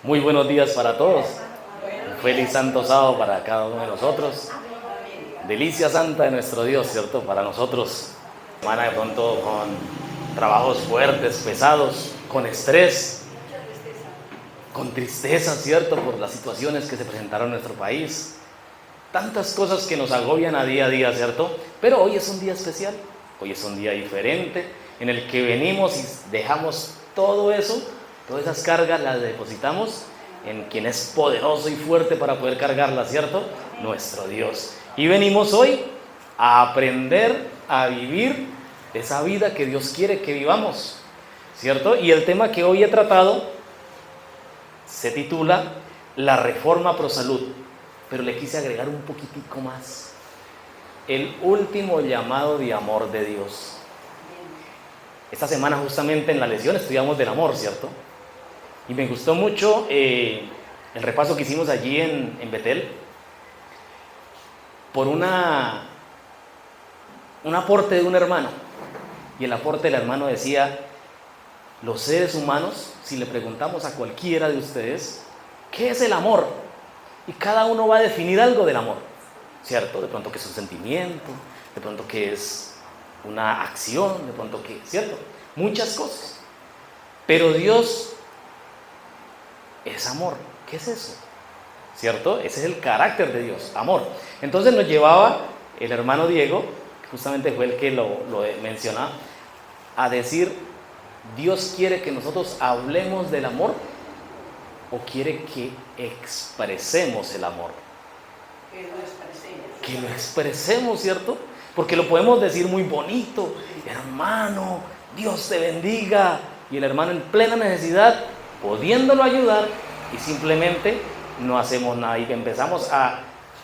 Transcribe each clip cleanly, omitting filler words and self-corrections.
Muy buenos días para todos. Un feliz santo sábado para cada uno de nosotros. Delicia santa de nuestro Dios, ¿cierto? Para nosotros. Semana de pronto con trabajos fuertes, pesados, con estrés, con tristeza, ¿cierto? Por las situaciones que se presentaron en nuestro país. Tantas cosas que nos agobian a día, ¿cierto? Pero hoy es un día especial. Hoy es un día diferente en el que venimos y dejamos todo eso. Todas esas cargas las depositamos en quien es poderoso y fuerte para poder cargarlas, ¿cierto? Nuestro Dios. Y venimos hoy a aprender a vivir esa vida que Dios quiere que vivamos, ¿cierto? Y el tema que hoy he tratado se titula La Reforma Pro Salud, pero le quise agregar un poquitico más. El último llamado de amor de Dios. Esta semana justamente en la lección estudiamos del amor, ¿cierto? Y me gustó mucho el repaso que hicimos allí en Betel por un aporte de un hermano. Y el aporte del hermano decía, los seres humanos, si le preguntamos a cualquiera de ustedes, ¿qué es el amor? Y cada uno va a definir algo del amor, ¿cierto? De pronto que es un sentimiento, de pronto que es una acción, de pronto que, ¿cierto? Muchas cosas. Pero Dios es amor. ¿Qué es eso? ¿Cierto? Ese es el carácter de Dios, amor. Entonces nos llevaba el hermano Diego, que justamente fue el que lo mencionaba, a decir, Dios quiere que nosotros hablemos del amor o quiere que expresemos el amor. Que lo expresemos, ¿cierto? Porque lo podemos decir muy bonito, hermano, Dios te bendiga, y el hermano en plena necesidad, pudiéndolo ayudar, y simplemente no hacemos nada. Y empezamos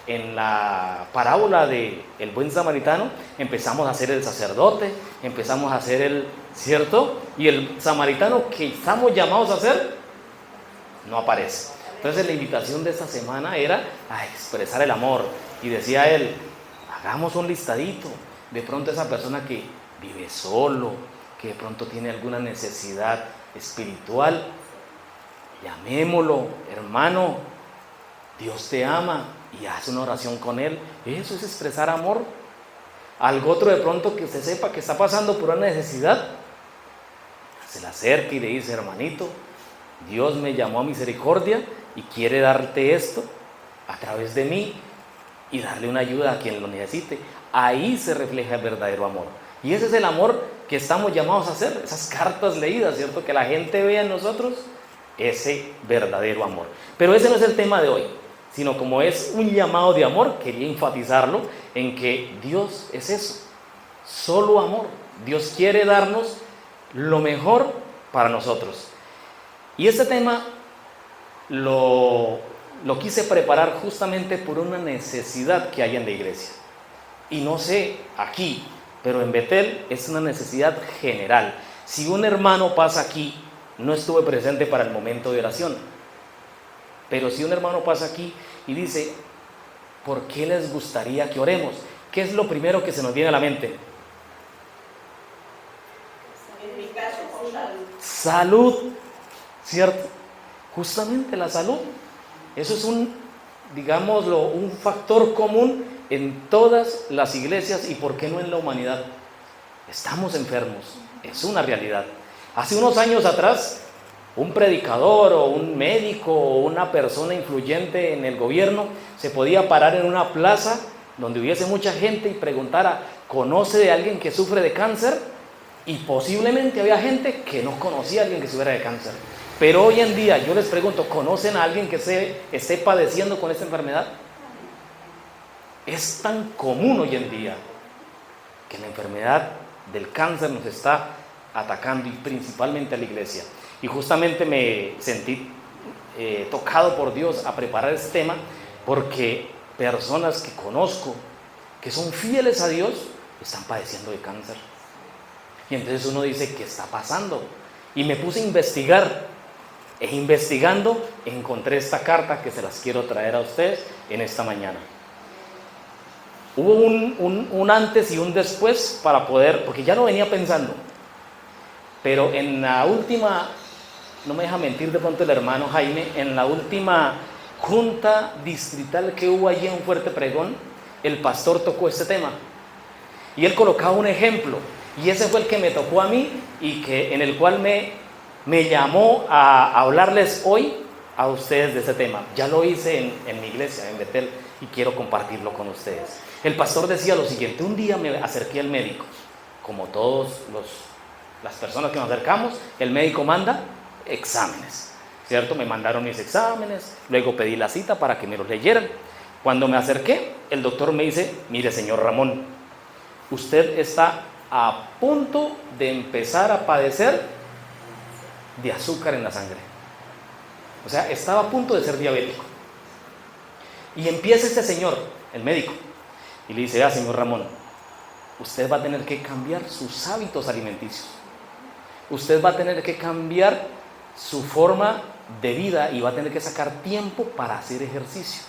en la parábola de el buen samaritano, empezamos a ser el sacerdote, empezamos a ser el, ¿cierto? Y el samaritano que estamos llamados a ser, no aparece. Entonces la invitación de esta semana era a expresar el amor. Y decía él, hagamos un listadito. De pronto esa persona que vive solo, que de pronto tiene alguna necesidad espiritual, llamémoslo, hermano, Dios te ama, y haz una oración con él. Eso es expresar amor. Algo otro de pronto que usted sepa que está pasando por una necesidad, se le acerca y le dice, hermanito, Dios me llamó a misericordia y quiere darte esto a través de mí y darle una ayuda a quien lo necesite. Ahí se refleja el verdadero amor. Y ese es el amor que estamos llamados a hacer, esas cartas leídas, ¿cierto? Que la gente vea en nosotros ese verdadero amor. Pero ese no es el tema de hoy, sino como es un llamado de amor, quería enfatizarlo en que Dios es eso, solo amor. Dios quiere darnos lo mejor para nosotros. Y este tema lo quise preparar justamente por una necesidad que hay en la iglesia. Y no sé aquí, pero en Betel es una necesidad general. Si un hermano pasa aquí, no estuve presente para el momento de oración, pero si un hermano pasa aquí y dice, ¿por qué les gustaría que oremos? ¿Qué es lo primero que se nos viene a la mente? En mi caso, salud. Salud, ¿cierto? Justamente la salud. Eso es digámoslo, un factor común en todas las iglesias y por qué no en la humanidad. Estamos enfermos, es una realidad. Hace unos años atrás, un predicador o un médico o una persona influyente en el gobierno se podía parar en una plaza donde hubiese mucha gente y preguntara, ¿conoce de alguien que sufre de cáncer? Y posiblemente había gente que no conocía a alguien que sufriera de cáncer. Pero hoy en día yo les pregunto, ¿conocen a alguien que esté padeciendo con esta enfermedad? Es tan común hoy en día que la enfermedad del cáncer nos está atacando y principalmente a la iglesia. Y justamente me sentí tocado por Dios a preparar este tema porque personas que conozco que son fieles a Dios están padeciendo de cáncer. Y entonces uno dice, ¿qué está pasando? Y me puse a investigar. E investigando encontré esta carta que se las quiero traer a ustedes en esta mañana. Hubo un antes y un después para poder, porque ya lo venía pensando, pero en la última no me deja mentir de pronto el hermano Jaime, en la última junta distrital que hubo allí en Fuerte Pregón, el pastor tocó este tema y él colocaba un ejemplo, y ese fue el que me tocó a mí y en el cual me llamó a hablarles hoy a ustedes de ese tema. Ya lo hice en mi iglesia, en Betel, y quiero compartirlo con ustedes. El pastor decía lo siguiente: un día me acerqué al médico, como todas las personas que nos acercamos, el médico manda exámenes, ¿cierto? Me mandaron mis exámenes, luego pedí la cita para que me los leyeran. Cuando me acerqué, el doctor me dice: mire, señor Ramón, usted está a punto de empezar a padecer de azúcar en la sangre. O sea, estaba a punto de ser diabético. Y empieza este señor, el médico, y le dice: señor Ramón, usted va a tener que cambiar sus hábitos alimenticios. Usted va a tener que cambiar su forma de vida y va a tener que sacar tiempo para hacer ejercicio.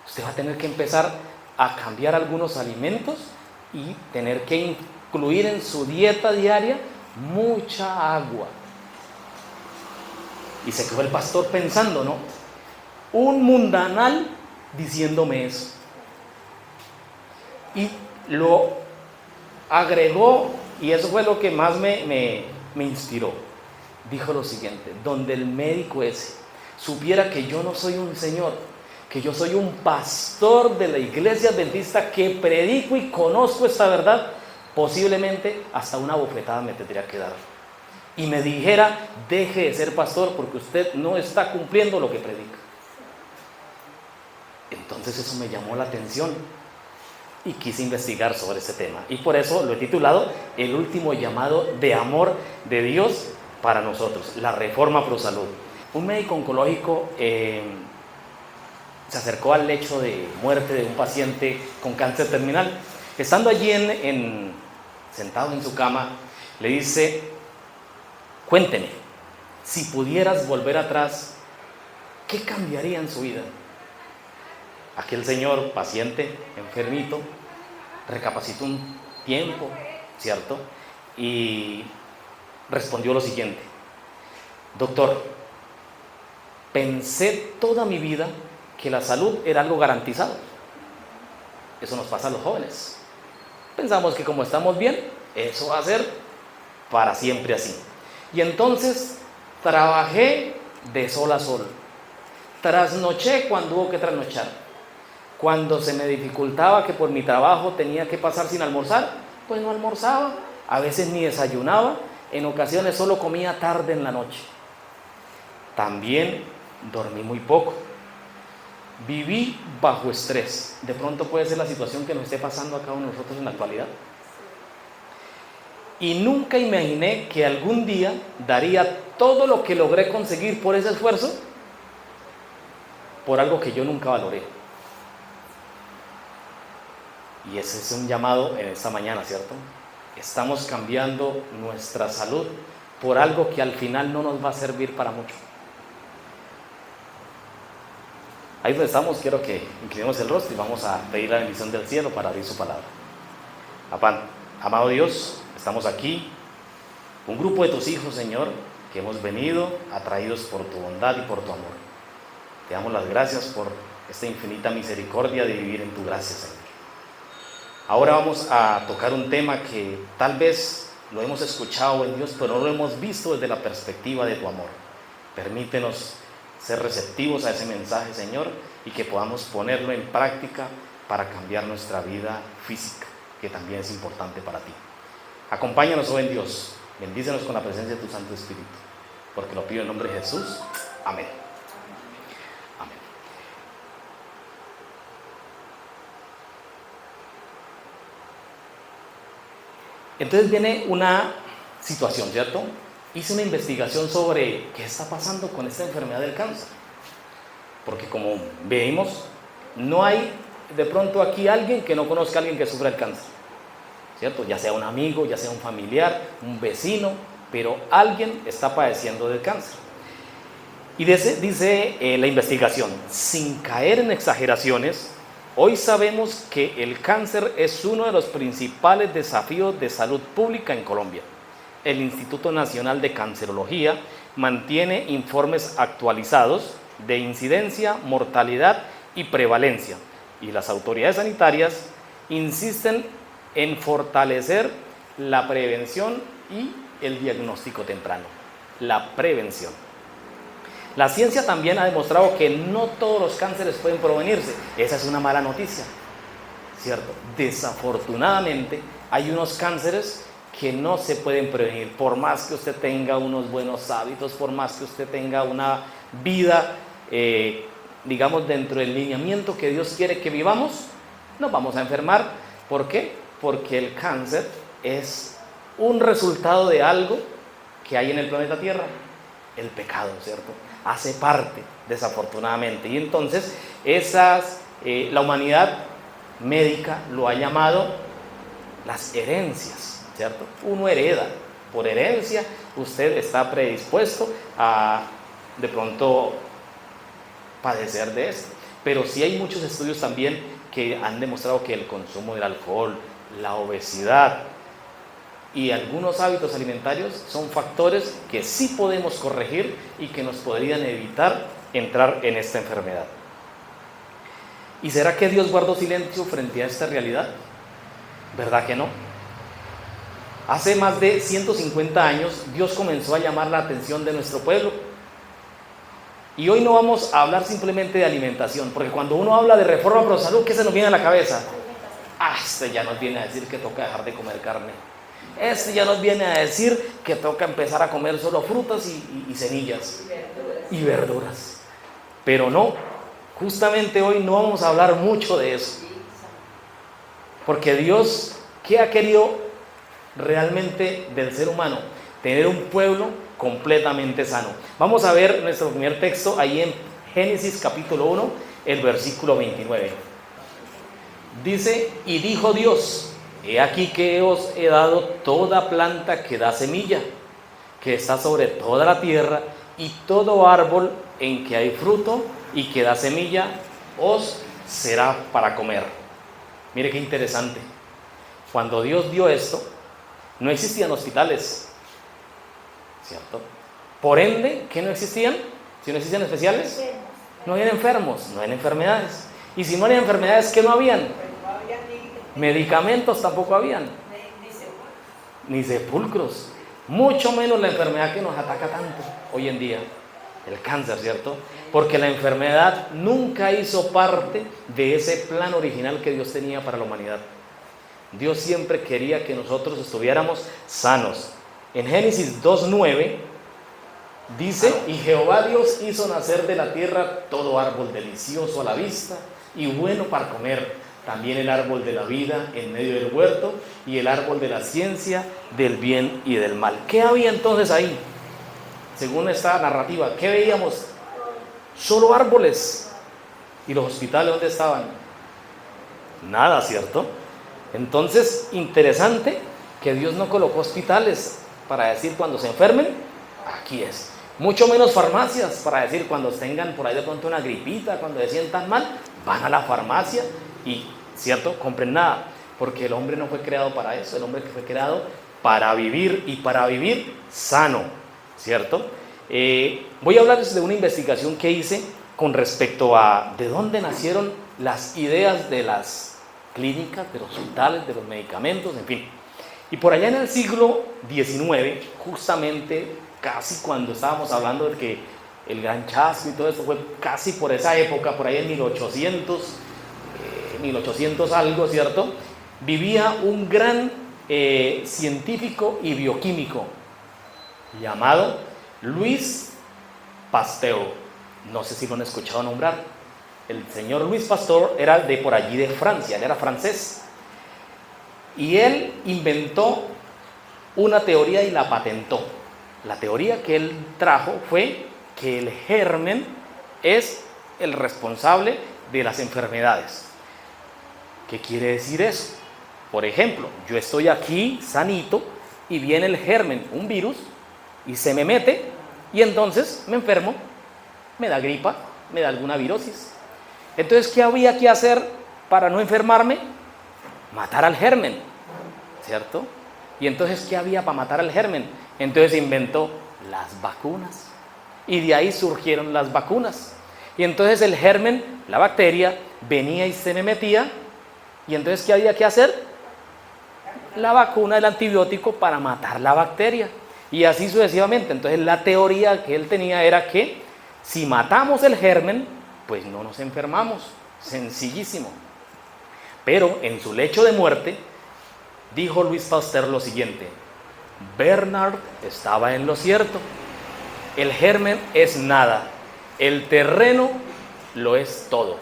Usted va a tener que empezar a cambiar algunos alimentos y tener que incluir en su dieta diaria mucha agua. Y se quedó el pastor pensando, ¿no? Un mundanal diciéndome eso. Y lo agregó, y eso fue lo que más me inspiró. Dijo lo siguiente: donde el médico ese supiera que yo no soy un señor, que yo soy un pastor de la iglesia adventista que predico y conozco esta verdad, posiblemente hasta una bofetada me tendría que dar y me dijera: deje de ser pastor porque usted no está cumpliendo lo que predica. Entonces eso me llamó la atención y quise investigar sobre ese tema, y por eso lo he titulado El último llamado de amor de Dios para nosotros, la Reforma Pro Salud. Un médico oncológico se acercó al lecho de muerte de un paciente con cáncer terminal. Estando allí sentado en su cama, le dice: cuénteme, si pudieras volver atrás, ¿qué cambiaría en su vida? Aquel señor, paciente, enfermito, recapacitó un tiempo, ¿cierto? Y respondió lo siguiente: doctor, pensé toda mi vida que la salud era algo garantizado. Eso nos pasa a los jóvenes. Pensamos que como estamos bien, eso va a ser para siempre así. Y entonces trabajé de sol a sol. Trasnoché cuando hubo que trasnochar. Cuando se me dificultaba que por mi trabajo tenía que pasar sin almorzar, pues no almorzaba. A veces ni desayunaba. En ocasiones solo comía tarde en la noche. También dormí muy poco. Viví bajo estrés. De pronto puede ser la situación que nos esté pasando a cada uno de nosotros en la actualidad. Y nunca imaginé que algún día daría todo lo que logré conseguir por ese esfuerzo por algo que yo nunca valoré. Y ese es un llamado en esta mañana, ¿cierto? Estamos cambiando nuestra salud por algo que al final no nos va a servir para mucho. Ahí donde estamos, quiero que inclinemos el rostro y vamos a pedir la bendición del cielo para abrir su palabra. Amado Dios, estamos aquí, un grupo de tus hijos, Señor, que hemos venido atraídos por tu bondad y por tu amor. Te damos las gracias por esta infinita misericordia de vivir en tu gracia, Señor. Ahora vamos a tocar un tema que tal vez lo hemos escuchado en Dios, pero no lo hemos visto desde la perspectiva de tu amor. Permítenos ser receptivos a ese mensaje, Señor, y que podamos ponerlo en práctica para cambiar nuestra vida física, que también es importante para ti. Acompáñanos, oh buen Dios, bendícenos con la presencia de tu Santo Espíritu, porque lo pido en nombre de Jesús. Amén. Amén. Entonces viene una situación, ¿cierto? Hice una investigación sobre qué está pasando con esta enfermedad del cáncer, porque como vemos, no hay de pronto aquí alguien que no conozca a alguien que sufra el cáncer, ¿cierto? Ya sea un amigo, ya sea un familiar, un vecino, pero alguien está padeciendo del cáncer. Y dice la investigación, sin caer en exageraciones, hoy sabemos que el cáncer es uno de los principales desafíos de salud pública en Colombia. El Instituto Nacional de Cancerología mantiene informes actualizados de incidencia, mortalidad y prevalencia. Y las autoridades sanitarias insisten en fortalecer la prevención y el diagnóstico temprano. La prevención. La ciencia también ha demostrado que no todos los cánceres pueden prevenirse. Esa es una mala noticia, ¿cierto? Desafortunadamente hay unos cánceres que no se pueden prevenir, por más que usted tenga unos buenos hábitos, por más que usted tenga una vida, digamos, dentro del lineamiento que Dios quiere que vivamos, nos vamos a enfermar. ¿Por qué? Porque el cáncer es un resultado de algo que hay en el planeta Tierra, el pecado, ¿cierto? Hace parte, desafortunadamente. Y entonces, la humanidad médica lo ha llamado las herencias, ¿cierto? Uno hereda, por herencia, usted está predispuesto a, de pronto, padecer de esto. Pero sí hay muchos estudios también que han demostrado que el consumo del alcohol, la obesidad y algunos hábitos alimentarios son factores que sí podemos corregir y que nos podrían evitar entrar en esta enfermedad. ¿Y será que Dios guardó silencio frente a esta realidad? ¿Verdad que no? Hace más de 150 años Dios comenzó a llamar la atención de nuestro pueblo. Y hoy no vamos a hablar simplemente de alimentación, porque cuando uno habla de reforma pro salud, ¿qué se nos viene a la cabeza? Este ya nos viene a decir que toca dejar de comer carne. Este ya nos viene a decir que toca empezar a comer solo frutas y semillas y verduras. Pero no, justamente hoy no vamos a hablar mucho de eso. Porque Dios, ¿qué ha querido realmente del ser humano? Tener un pueblo completamente sano. Vamos a ver nuestro primer texto ahí en Génesis capítulo 1, el versículo 29. Dice: y dijo Dios: he aquí que os he dado toda planta que da semilla, que está sobre toda la tierra, y todo árbol en que hay fruto y que da semilla, os será para comer. Mire qué interesante. Cuando Dios dio esto, no existían hospitales, ¿cierto? Por ende, ¿qué no existían? Si no existían especiales, no habían enfermos, no habían enfermedades. Y si no habían enfermedades, ¿qué no habían? Medicamentos tampoco habían, ni sepulcros, mucho menos la enfermedad que nos ataca tanto hoy en día, el cáncer, ¿cierto? Porque la enfermedad nunca hizo parte de ese plan original que Dios tenía para la humanidad. Dios siempre quería que nosotros estuviéramos sanos. En Génesis 2:9 dice: y Jehová Dios hizo nacer de la tierra todo árbol delicioso a la vista y bueno para comer, también el árbol de la vida en medio del huerto y el árbol de la ciencia del bien y del mal. ¿Qué había entonces ahí? Según esta narrativa, ¿qué veíamos? Solo árboles. ¿Y los hospitales dónde estaban? Nada, ¿cierto? Entonces, interesante que Dios no colocó hospitales para decir cuando se enfermen, aquí es. Mucho menos farmacias para decir cuando tengan por ahí de pronto una gripita, cuando se sientan mal, van a la farmacia y, ¿cierto?, compren nada. Porque el hombre no fue creado para eso, el hombre fue creado para vivir y para vivir sano, ¿cierto? Voy a hablarles de una investigación que hice con respecto a de dónde nacieron las ideas de las clínicas, de los hospitales, de los medicamentos, en fin. Y por allá en el siglo XIX, justamente casi cuando estábamos hablando de que el gran chasco y todo eso fue casi por esa época, por ahí en 1800 algo, ¿cierto? Vivía un gran científico y bioquímico llamado Louis Pasteur. No sé si lo han escuchado nombrar. El señor Louis Pasteur era de por allí de Francia, él era francés. Y él inventó una teoría y la patentó. La teoría que él trajo fue que el germen es el responsable de las enfermedades. ¿Qué quiere decir eso? Por ejemplo, yo estoy aquí sanito y viene el germen, un virus, y se me mete y entonces me enfermo, me da gripa, me da alguna virosis. Entonces, ¿qué había que hacer para no enfermarme? Matar al germen, ¿cierto? Y entonces, ¿qué había para matar al germen? Entonces inventó Las vacunas. Y de ahí surgieron las vacunas. Y entonces el germen, la bacteria, venía y se me metía. Y entonces, ¿qué había que hacer? La vacuna, el antibiótico para matar la bacteria. Y así sucesivamente. Entonces la teoría que él tenía era que si matamos el germen, pues no nos enfermamos. Sencillísimo. Pero en su lecho de muerte, dijo Louis Pasteur lo siguiente: Bernard estaba en lo cierto. El germen es nada. El terreno lo es todo.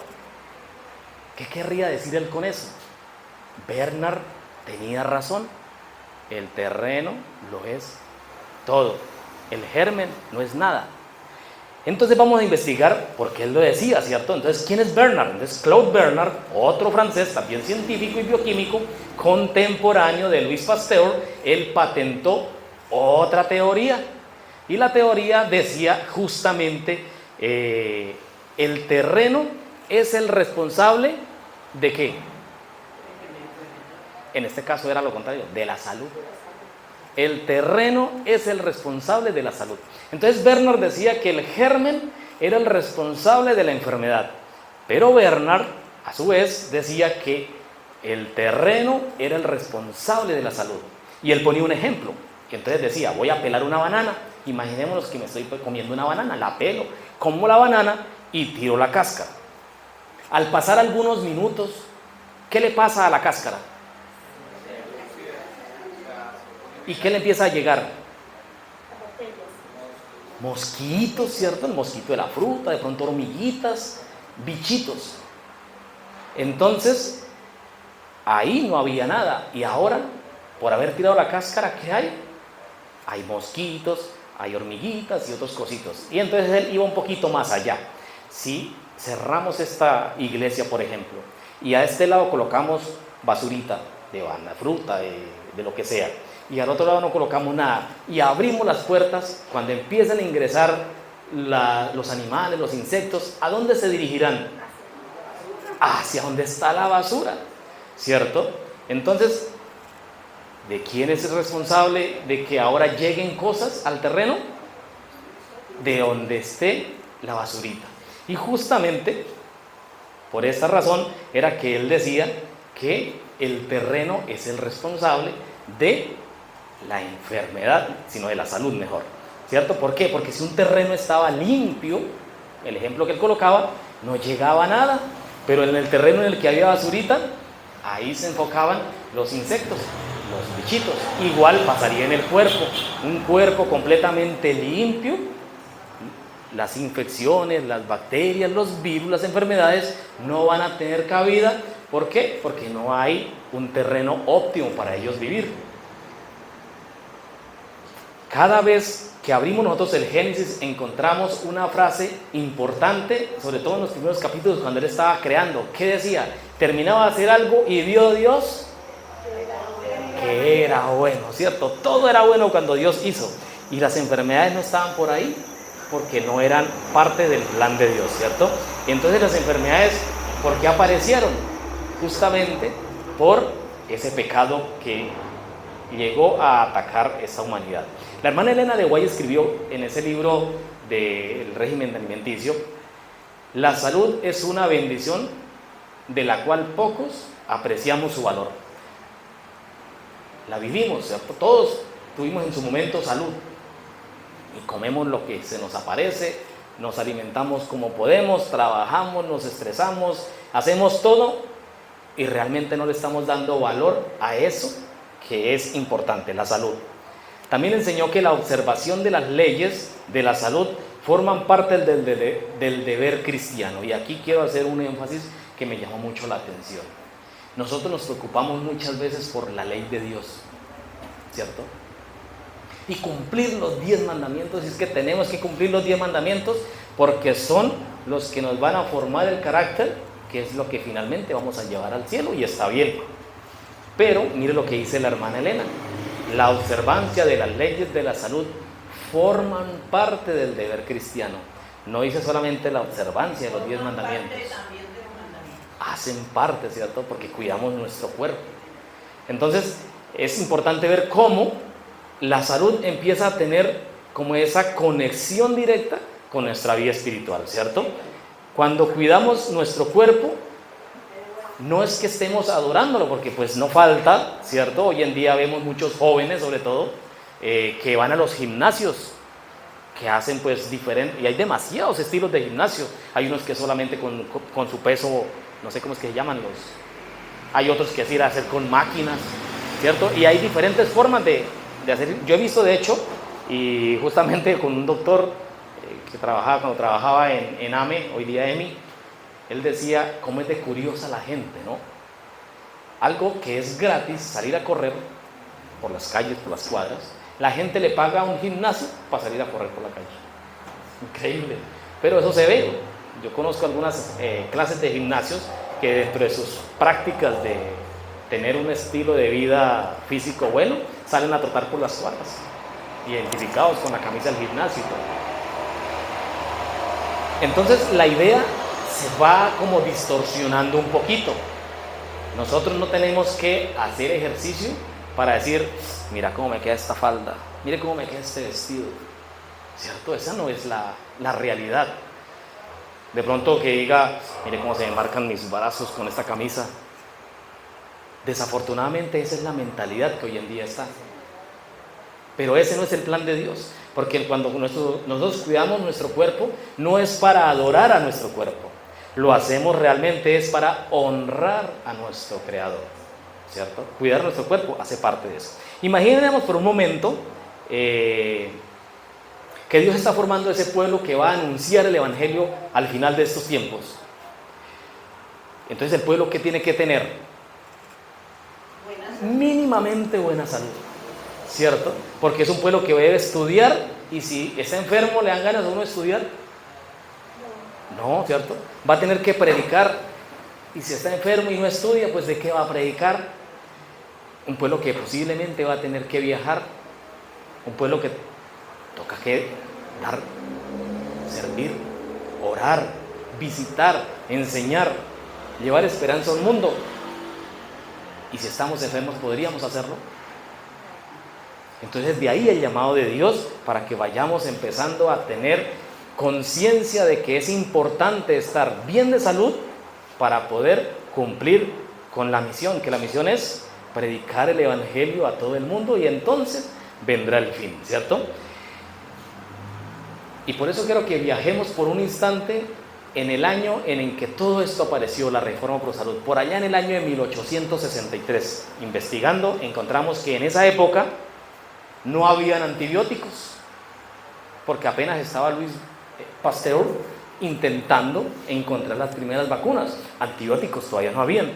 ¿Qué querría decir él con eso? Bernard tenía razón. El terreno lo es todo. El germen no es nada. Entonces vamos a investigar por qué él lo decía, ¿cierto? Entonces, ¿quién es Bernard? Entonces, Claude Bernard, otro francés, también científico y bioquímico, contemporáneo de Louis Pasteur, él patentó otra teoría. Y la teoría decía justamente, el terreno es el responsable ¿de qué? En este caso era lo contrario, de la salud. El terreno es el responsable de la salud. Entonces Bernard decía que el germen era el responsable de la enfermedad. Pero Bernard, a su vez, decía que el terreno era el responsable de la salud. Y él ponía un ejemplo. Que entonces decía, voy a pelar una banana. Imaginémonos que me estoy comiendo una banana, la pelo, como la banana y tiro la cáscara. Al pasar algunos minutos, ¿qué le pasa a la cáscara? ¿Y qué le empieza a llegar? Mosquitos, ¿cierto? El mosquito de la fruta, de pronto hormiguitas, bichitos. Entonces, ahí no había nada. Y ahora, por haber tirado la cáscara, ¿qué hay? Hay mosquitos, hay hormiguitas y otros cositos. Y entonces él iba un poquito más allá. Si cerramos esta iglesia, por ejemplo, y a este lado colocamos basurita de fruta, de lo que sea, y al otro lado no colocamos nada, y abrimos las puertas, cuando empiezan a ingresar los animales, los insectos, ¿a dónde se dirigirán? Hacia donde está la basura, ¿cierto? Entonces, ¿de quién es el responsable de que ahora lleguen cosas al terreno? De donde esté la basurita. Y justamente por esta razón era que él decía que el terreno es el responsable de la enfermedad, sino de la salud mejor, ¿cierto? ¿Por qué? Porque si un terreno estaba limpio, el ejemplo que él colocaba, no llegaba nada, pero en el terreno en el que había basurita, ahí se enfocaban los insectos, los bichitos. Igual pasaría en el cuerpo, un cuerpo completamente limpio, las infecciones, las bacterias, los virus, las enfermedades no van a tener cabida. ¿Por qué? Porque no hay un terreno óptimo para ellos vivir. Cada vez que abrimos nosotros el Génesis encontramos una frase importante, sobre todo en los primeros capítulos cuando él estaba creando. ¿Qué decía? Terminaba de hacer algo y vio Dios que era bueno, ¿cierto? Todo era bueno cuando Dios hizo. Y las enfermedades no estaban por ahí porque no eran parte del plan de Dios, ¿cierto? Y entonces las enfermedades, ¿por qué aparecieron? Justamente por ese pecado que llegó a atacar esta humanidad. La hermana Elena de White escribió en ese libro del régimen alimenticio: la salud es una bendición de la cual pocos apreciamos su valor. La vivimos, ¿cierto? Todos tuvimos en su momento salud y comemos lo que se nos aparece, nos alimentamos como podemos, trabajamos, nos estresamos, hacemos todo y realmente no le estamos dando valor a eso que es importante, la salud. También enseñó que la observación de las leyes de la salud forman parte del deber cristiano. Y aquí quiero hacer un énfasis que me llamó mucho la atención. Nosotros nos preocupamos muchas veces por la ley de Dios, ¿cierto? Y cumplir los 10 mandamientos, y es que tenemos que cumplir los 10 mandamientos porque son los que nos van a formar el carácter, que es lo que finalmente vamos a llevar al cielo, y está bien. Pero mire lo que dice la hermana Elena: la observancia de las leyes de la salud forman parte del deber cristiano. No dice solamente la observancia de los 10 mandamientos. Hacen parte, ¿cierto? Porque cuidamos nuestro cuerpo. Entonces, es importante ver cómo la salud empieza a tener como esa conexión directa con nuestra vida espiritual, ¿cierto? Cuando cuidamos nuestro cuerpo, no es que estemos adorándolo, porque pues no falta, ¿cierto? Hoy en día vemos muchos jóvenes, sobre todo, que van a los gimnasios, que hacen pues diferentes, y hay demasiados estilos de gimnasio. Hay unos que solamente con su peso, no sé cómo es que se llaman hay otros que es ir a hacer con máquinas, ¿cierto? Y hay diferentes formas de hacer. Yo he visto, de hecho, y justamente con un doctor cuando trabajaba en AME, hoy día EMI, él decía cómo es de curiosa la gente, ¿no? Algo que es gratis, salir a correr por las calles, por las cuadras, la gente le paga a un gimnasio para salir a correr por la calle. Increíble, pero eso se ve. Yo conozco algunas clases de gimnasios que dentro de sus prácticas de tener un estilo de vida físico bueno, salen a trotar por las cuadras, identificados con la camisa del gimnasio y todo. Entonces la idea se va como distorsionando un poquito. Nosotros no tenemos que hacer ejercicio para decir, mira cómo me queda esta falda, mire cómo me queda este vestido, ¿cierto? Esa no es la realidad. De pronto que diga, mire cómo se me marcan mis brazos con esta camisa. Desafortunadamente esa es la mentalidad que hoy en día está. Pero ese no es el plan de Dios, porque cuando nosotros cuidamos nuestro cuerpo, no es para adorar a nuestro cuerpo, lo hacemos realmente es para honrar a nuestro Creador, ¿cierto? Cuidar nuestro cuerpo hace parte de eso. Imaginemos por un momento que Dios está formando ese pueblo que va a anunciar el Evangelio al final de estos tiempos. Entonces el pueblo, ¿qué tiene que tener? Mínimamente buena salud, ¿cierto? Porque es un pueblo que debe estudiar, y si está enfermo, ¿le dan ganas a uno de estudiar? No, ¿cierto? Va a tener que predicar, y si está enfermo y no estudia, pues ¿de qué va a predicar? Un pueblo que posiblemente va a tener que viajar, un pueblo que toca que dar, servir, orar, visitar, enseñar, llevar esperanza al mundo. Y si estamos enfermos, ¿podríamos hacerlo? Entonces de ahí el llamado de Dios para que vayamos empezando a tener conciencia de que es importante estar bien de salud para poder cumplir con la misión, que la misión es predicar el Evangelio a todo el mundo, y entonces vendrá el fin, ¿cierto? Y por eso quiero que viajemos por un instante en el año en el que todo esto apareció, la Reforma Pro Salud, por allá en el año de 1863. Investigando, encontramos que en esa época no habían antibióticos, porque apenas estaba Luis Pasteur intentando encontrar las primeras vacunas. Antibióticos todavía no habían.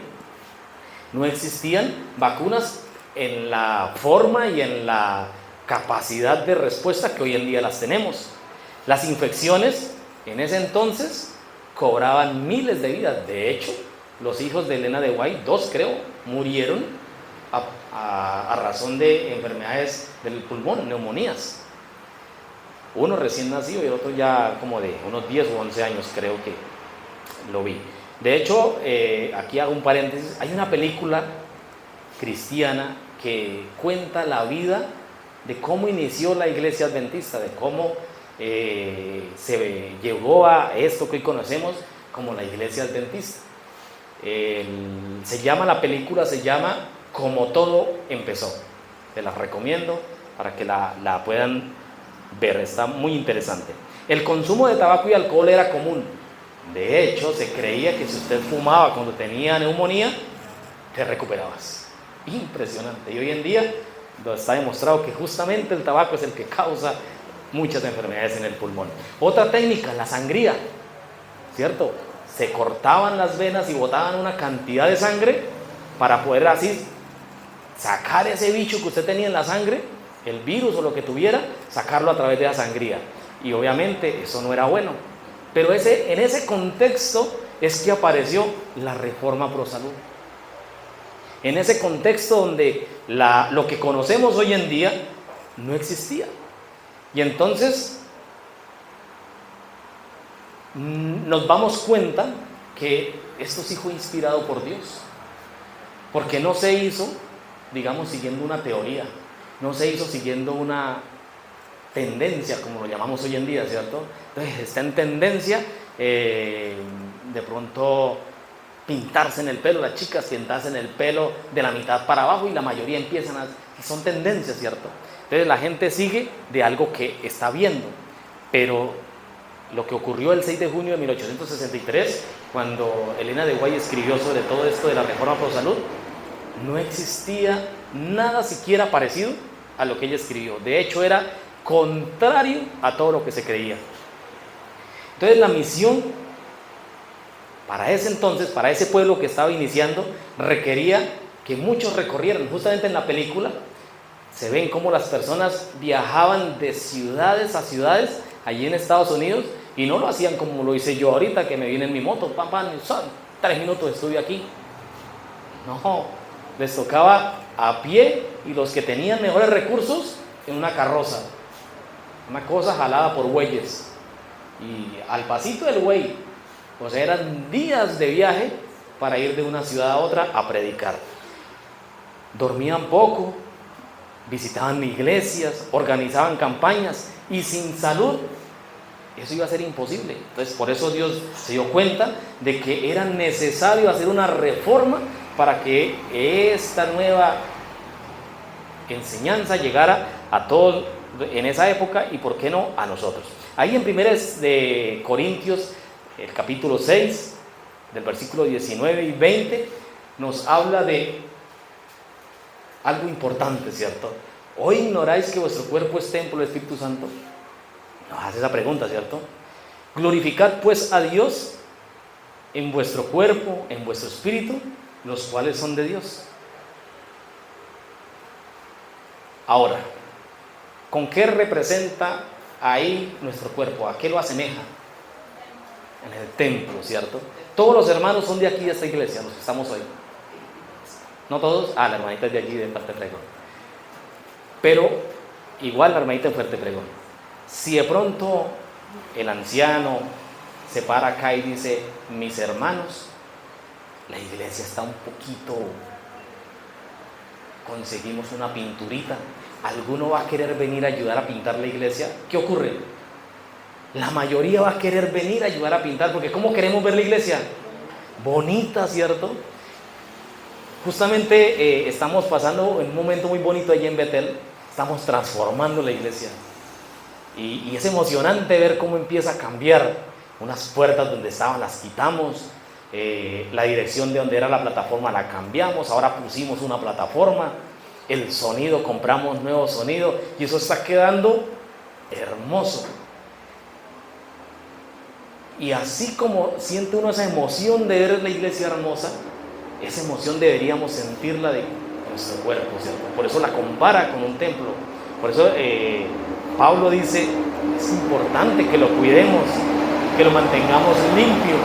No existían vacunas en la forma y en la capacidad de respuesta que hoy en día las tenemos. Las infecciones en ese entonces cobraban miles de vidas. De hecho, los hijos de Elena de White, 2 creo, murieron a razón de enfermedades del pulmón, neumonías. Uno recién nacido y el otro ya como de unos 10 o 11 años, creo que lo vi. De hecho, aquí hago un paréntesis, hay una película cristiana que cuenta la vida de cómo inició la iglesia adventista, de cómo se llegó a esto que hoy conocemos como la iglesia adventista. La película se llama Como todo empezó. Te la recomiendo para que la puedan ver, está muy interesante. El consumo de tabaco y alcohol era común. De hecho, se creía que si usted fumaba cuando tenía neumonía, te recuperabas. Impresionante. Y hoy en día está demostrado que justamente el tabaco es el que causa muchas enfermedades en el pulmón. Otra técnica, la sangría, ¿cierto? Se cortaban las venas y botaban una cantidad de sangre para poder así sacar ese bicho que usted tenía en la sangre, el virus o lo que tuviera, sacarlo a través de la sangría. Y obviamente eso no era bueno. Pero en ese contexto es que apareció la Reforma Pro Salud. En ese contexto donde lo que conocemos hoy en día no existía. Y entonces nos damos cuenta que esto sí fue inspirado por Dios, porque no se hizo, digamos, siguiendo una teoría, no se hizo siguiendo tendencia, como lo llamamos hoy en día, ¿cierto? Entonces está en tendencia de pronto pintarse en el pelo, las chicas pintarse en el pelo de la mitad para abajo y la mayoría empiezan a... Son tendencias, ¿cierto? Entonces la gente sigue de algo que está viendo, pero lo que ocurrió el 6 de junio de 1863, cuando Elena de White escribió sobre todo esto de la reforma pro salud, no existía nada siquiera parecido a lo que ella escribió. De hecho, era contrario a todo lo que se creía. Entonces la misión para ese entonces, para ese pueblo que estaba iniciando, requería que muchos recorrieran. Justamente en la película se ven cómo las personas viajaban de ciudades a ciudades allí en Estados Unidos, y no lo hacían como lo hice yo ahorita, que me vine en mi moto, pam, pam, son 3 minutos estuve aquí. No, les tocaba a pie, y los que tenían mejores recursos en una carroza, una cosa jalada por bueyes, y al pasito del buey. O sea, eran días de viaje para ir de una ciudad a otra a predicar. Dormían poco, visitaban iglesias, organizaban campañas, y sin salud eso iba a ser imposible. Entonces, por eso Dios se dio cuenta de que era necesario hacer una reforma para que esta nueva enseñanza llegara a todos en esa época, y por qué no a nosotros. Ahí en 1 de Corintios, el capítulo 6, del versículo 19 y 20, nos habla de algo importante, ¿cierto? ¿Hoy ignoráis que vuestro cuerpo es templo del Espíritu Santo? Nos hace esa pregunta, ¿cierto? Glorificad pues a Dios en vuestro cuerpo, en vuestro espíritu, los cuales son de Dios. Ahora, ¿con qué representa ahí nuestro cuerpo? ¿A qué lo asemeja? En el templo, ¿cierto? Todos los hermanos son de aquí, de esta iglesia, los que estamos hoy. ¿No todos? La hermanita es de allí, de Fuerte Pregón. Pero igual la hermanita de Fuerte Pregón. Si de pronto el anciano se para acá y dice, mis hermanos, la iglesia está un poquito, conseguimos una pinturita, ¿alguno va a querer venir a ayudar a pintar la iglesia? ¿Qué ocurre? La mayoría va a querer venir a ayudar a pintar, porque ¿cómo queremos ver la iglesia? Bonita, ¿cierto? Justamente estamos pasando en un momento muy bonito allí en Betel, estamos transformando la iglesia. Y es emocionante ver cómo empieza a cambiar. Unas puertas donde estaban las quitamos, la dirección de donde era la plataforma la cambiamos, ahora pusimos una plataforma, el sonido, compramos nuevo sonido, y eso está quedando hermoso. Y así como siente uno esa emoción de ver la iglesia hermosa, esa emoción deberíamos sentirla de nuestro cuerpo, ¿cierto? Por eso la compara con un templo. Por eso Pablo dice, es importante que lo cuidemos, que lo mantengamos limpio.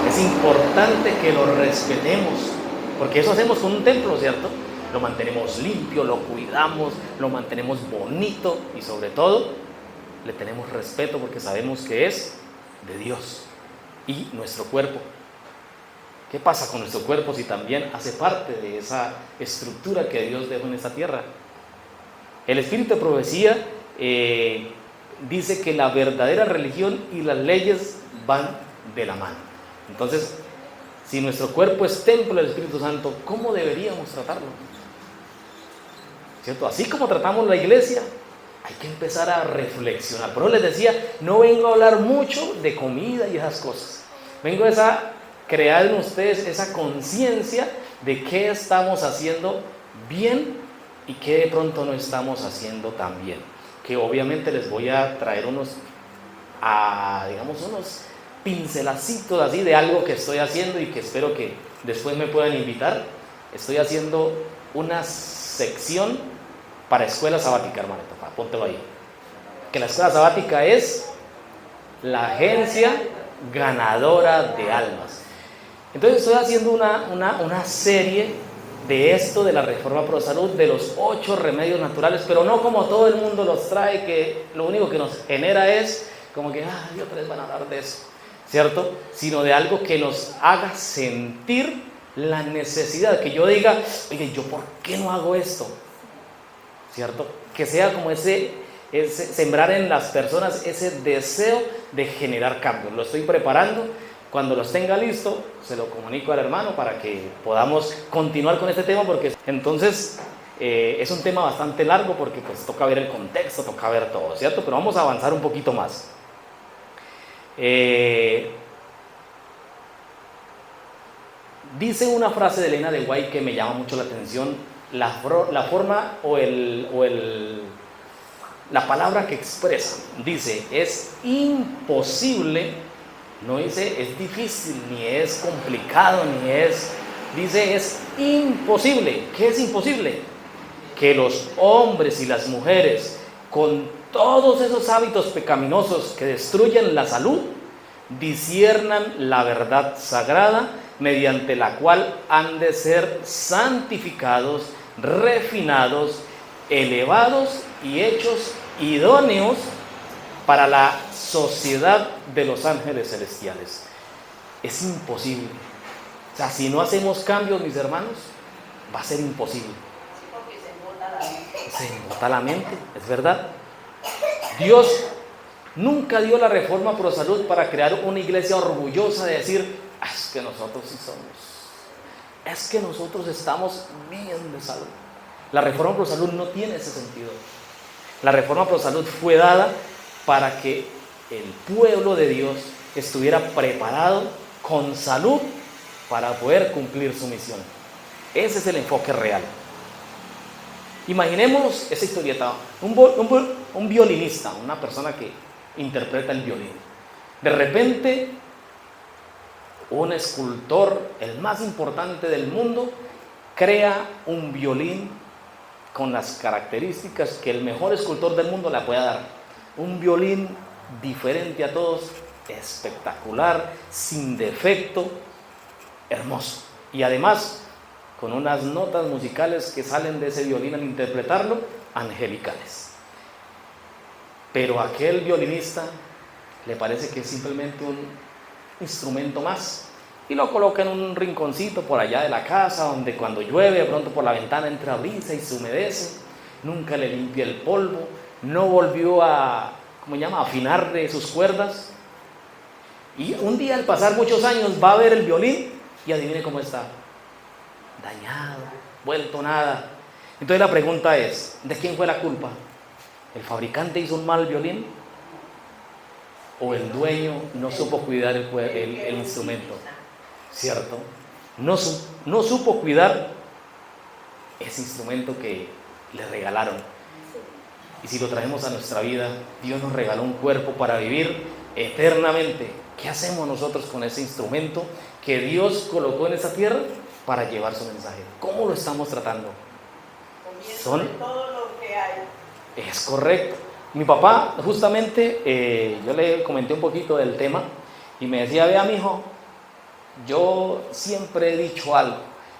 Es importante que lo respetemos, porque eso hacemos con un templo, ¿cierto? Lo mantenemos limpio, lo cuidamos, lo mantenemos bonito, y sobre todo le tenemos respeto porque sabemos que es de Dios. Y nuestro cuerpo, ¿qué pasa con nuestro cuerpo si también hace parte de esa estructura que Dios dejó en esta tierra? El espíritu de profecía dice que la verdadera religión y las leyes van de la mano. Entonces, si nuestro cuerpo es templo del Espíritu Santo, ¿cómo deberíamos tratarlo? ¿Cierto? Así como tratamos la iglesia, hay que empezar a reflexionar. Por eso les decía, no vengo a hablar mucho de comida y esas cosas. Vengo a crear en ustedes esa conciencia de qué estamos haciendo bien y qué de pronto no estamos haciendo tan bien. Que obviamente les voy a traer unos pincelacitos así de algo que estoy haciendo, y que espero que después me puedan invitar. Estoy haciendo una sección para escuela sabática, hermano. Póntelo ahí. Que la escuela sabática es la agencia ganadora de almas. Entonces estoy haciendo una serie de esto, de la reforma pro salud, de los 8 remedios naturales, pero no como todo el mundo los trae, que lo único que nos genera es como que, y otra vez van a hablar de eso, ¿cierto? Sino de algo que nos haga sentir la necesidad, que yo diga, oye, ¿yo por qué no hago esto? ¿Cierto? Que sea como ese es sembrar en las personas ese deseo de generar cambios. Lo estoy preparando. Cuando los tenga listo, se lo comunico al hermano para que podamos continuar con este tema, porque entonces es un tema bastante largo, porque pues toca ver el contexto, toca ver todo, ¿cierto? Pero vamos a avanzar un poquito más. Dice una frase de Elena de White que me llama mucho la atención, la forma la palabra que expresa. Dice, es imposible, no dice es difícil, ni es complicado, dice es imposible. ¿Qué es imposible? Que los hombres y las mujeres, con todos esos hábitos pecaminosos que destruyen la salud, disciernan la verdad sagrada, mediante la cual han de ser santificados, refinados, elevados y hechos idóneos para la sociedad de los ángeles celestiales. Es imposible. O sea, si no hacemos cambios, mis hermanos, va a ser imposible. Porque se embota la mente. Se embota la mente, es verdad. Dios nunca dio la reforma pro salud para crear una iglesia orgullosa de decir, es que nosotros sí somos, es que nosotros estamos bien de salud. La reforma pro salud no tiene ese sentido. La reforma pro salud fue dada para que el pueblo de Dios estuviera preparado con salud para poder cumplir su misión. Ese es el enfoque real. Imaginemos esa historieta, un violinista, una persona que interpreta el violín. De repente, un escultor, el más importante del mundo, crea un violín con las características que el mejor escultor del mundo le pueda dar. Un violín diferente a todos, espectacular, sin defecto, hermoso. Y además, con unas notas musicales que salen de ese violín al interpretarlo, angelicales. Pero a aquel violinista le parece que es simplemente un instrumento más y lo coloca en un rinconcito por allá de la casa, donde cuando llueve de pronto por la ventana entra brisa y se humedece, nunca le limpia el polvo, no volvió a afinarle sus cuerdas, y un día al pasar muchos años va a ver el violín y adivine cómo está, dañado, vuelto nada. Entonces la pregunta es, ¿de quién fue la culpa? ¿El fabricante hizo un mal violín? ¿O el dueño no supo cuidar el instrumento? ¿Cierto? No supo cuidar ese instrumento que le regalaron. Y si lo traemos a nuestra vida, Dios nos regaló un cuerpo para vivir eternamente. ¿Qué hacemos nosotros con ese instrumento que Dios colocó en esta tierra para llevar su mensaje? ¿Cómo lo estamos tratando? Comiendo de todo lo que hay. Es correcto. Mi papá, justamente, yo le comenté un poquito del tema y me decía, vea, mijo, yo siempre he dicho algo,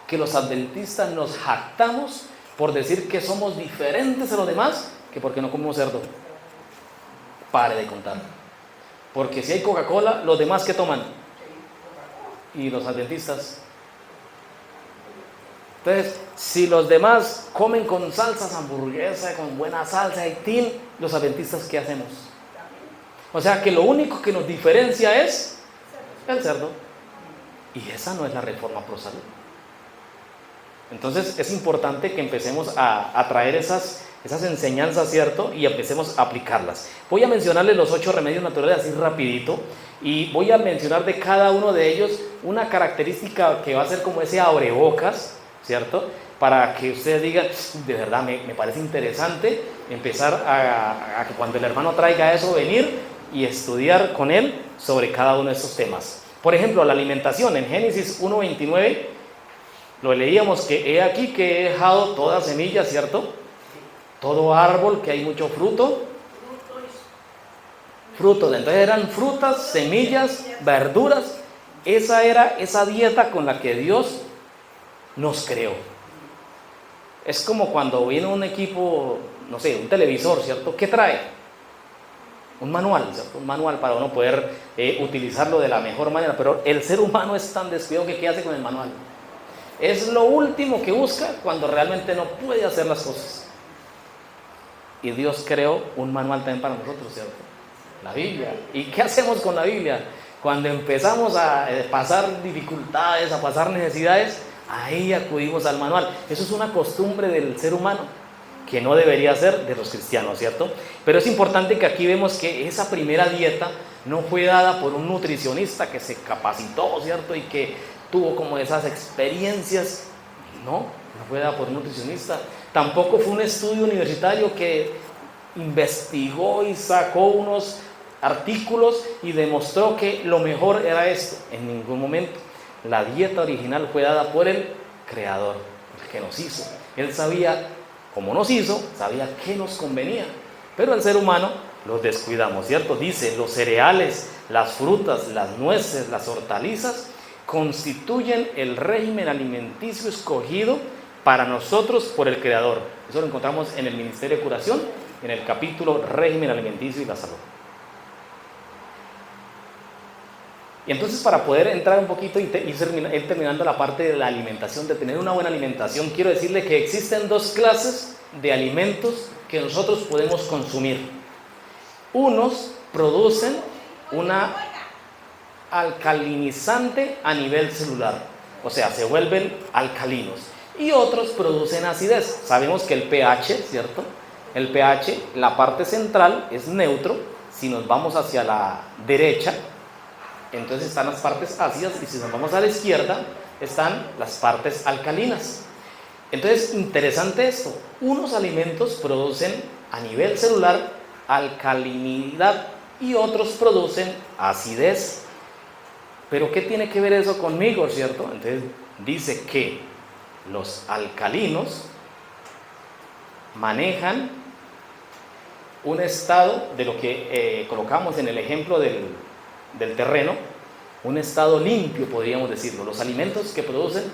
que los adventistas nos jactamos por decir que somos diferentes a los demás, que porque no comemos cerdo. Pare de contar. Porque si hay Coca-Cola, los demás ¿qué toman? Y los adventistas. Entonces, si los demás comen con salsas, hamburguesa, con buena salsa y til, los adventistas ¿qué hacemos? O sea que lo único que nos diferencia es el cerdo. Y esa no es la reforma pro salud. Entonces es importante que empecemos a traer esas enseñanzas, ¿cierto? Y empecemos a aplicarlas. Voy a mencionarles los 8 remedios naturales así rapidito, y voy a mencionar de cada uno de ellos una característica que va a ser como ese abrebocas, ¿cierto? Para que ustedes digan, de verdad me parece interesante empezar a que cuando el hermano traiga eso, venir y estudiar con él sobre cada uno de estos temas. Por ejemplo, la alimentación. En Génesis 1:29 lo leíamos que he aquí que he dejado toda semilla, ¿cierto? Todo árbol que hay mucho fruto. Frutos, entonces eran frutas, semillas, verduras. Esa era esa dieta con la que Dios nos creó. Es como cuando viene un equipo, no sé, un televisor, ¿cierto? ¿Qué trae? Un manual, ¿cierto? Un manual para uno poder utilizarlo de la mejor manera. Pero el ser humano es tan descuidado que ¿qué hace con el manual? Es lo último que busca cuando realmente no puede hacer las cosas. Y Dios creó un manual también para nosotros, ¿cierto? La Biblia. ¿Y qué hacemos con la Biblia? Cuando empezamos a pasar dificultades, a pasar necesidades, ahí acudimos al manual. Eso es una costumbre del ser humano, que no debería ser de los cristianos, ¿cierto? Pero es importante que aquí vemos que esa primera dieta no fue dada por un nutricionista que se capacitó, ¿cierto? Y que tuvo como esas experiencias. No fue dada por un nutricionista. Tampoco fue un estudio universitario que investigó y sacó unos artículos y demostró que lo mejor era esto. En ningún momento. La dieta original fue dada por el Creador, el que nos hizo. Él sabía cómo nos hizo, sabía qué nos convenía. Pero el ser humano los descuidamos, ¿cierto? Dice, los cereales, las frutas, las nueces, las hortalizas constituyen el régimen alimenticio escogido para nosotros por el Creador. Eso lo encontramos en el Ministerio de Curación, en el capítulo Régimen Alimenticio y la Salud. Y entonces, para poder entrar un poquito y ir terminando la parte de la alimentación, de tener una buena alimentación, quiero decirle que existen dos clases de alimentos que nosotros podemos consumir. Unos producen una alcalinizante a nivel celular, o sea, se vuelven alcalinos, y otros producen acidez. Sabemos que el pH, ¿cierto? El pH, la parte central es neutro. Si nos vamos hacia la derecha, entonces están las partes ácidas, y si nos vamos a la izquierda, están las partes alcalinas. Entonces, interesante esto, unos alimentos producen a nivel celular alcalinidad y otros producen acidez. Pero ¿qué tiene que ver eso conmigo, cierto? Entonces dice que los alcalinos manejan un estado de lo que colocamos en el ejemplo del terreno, un estado limpio, podríamos decirlo. Los alimentos que producen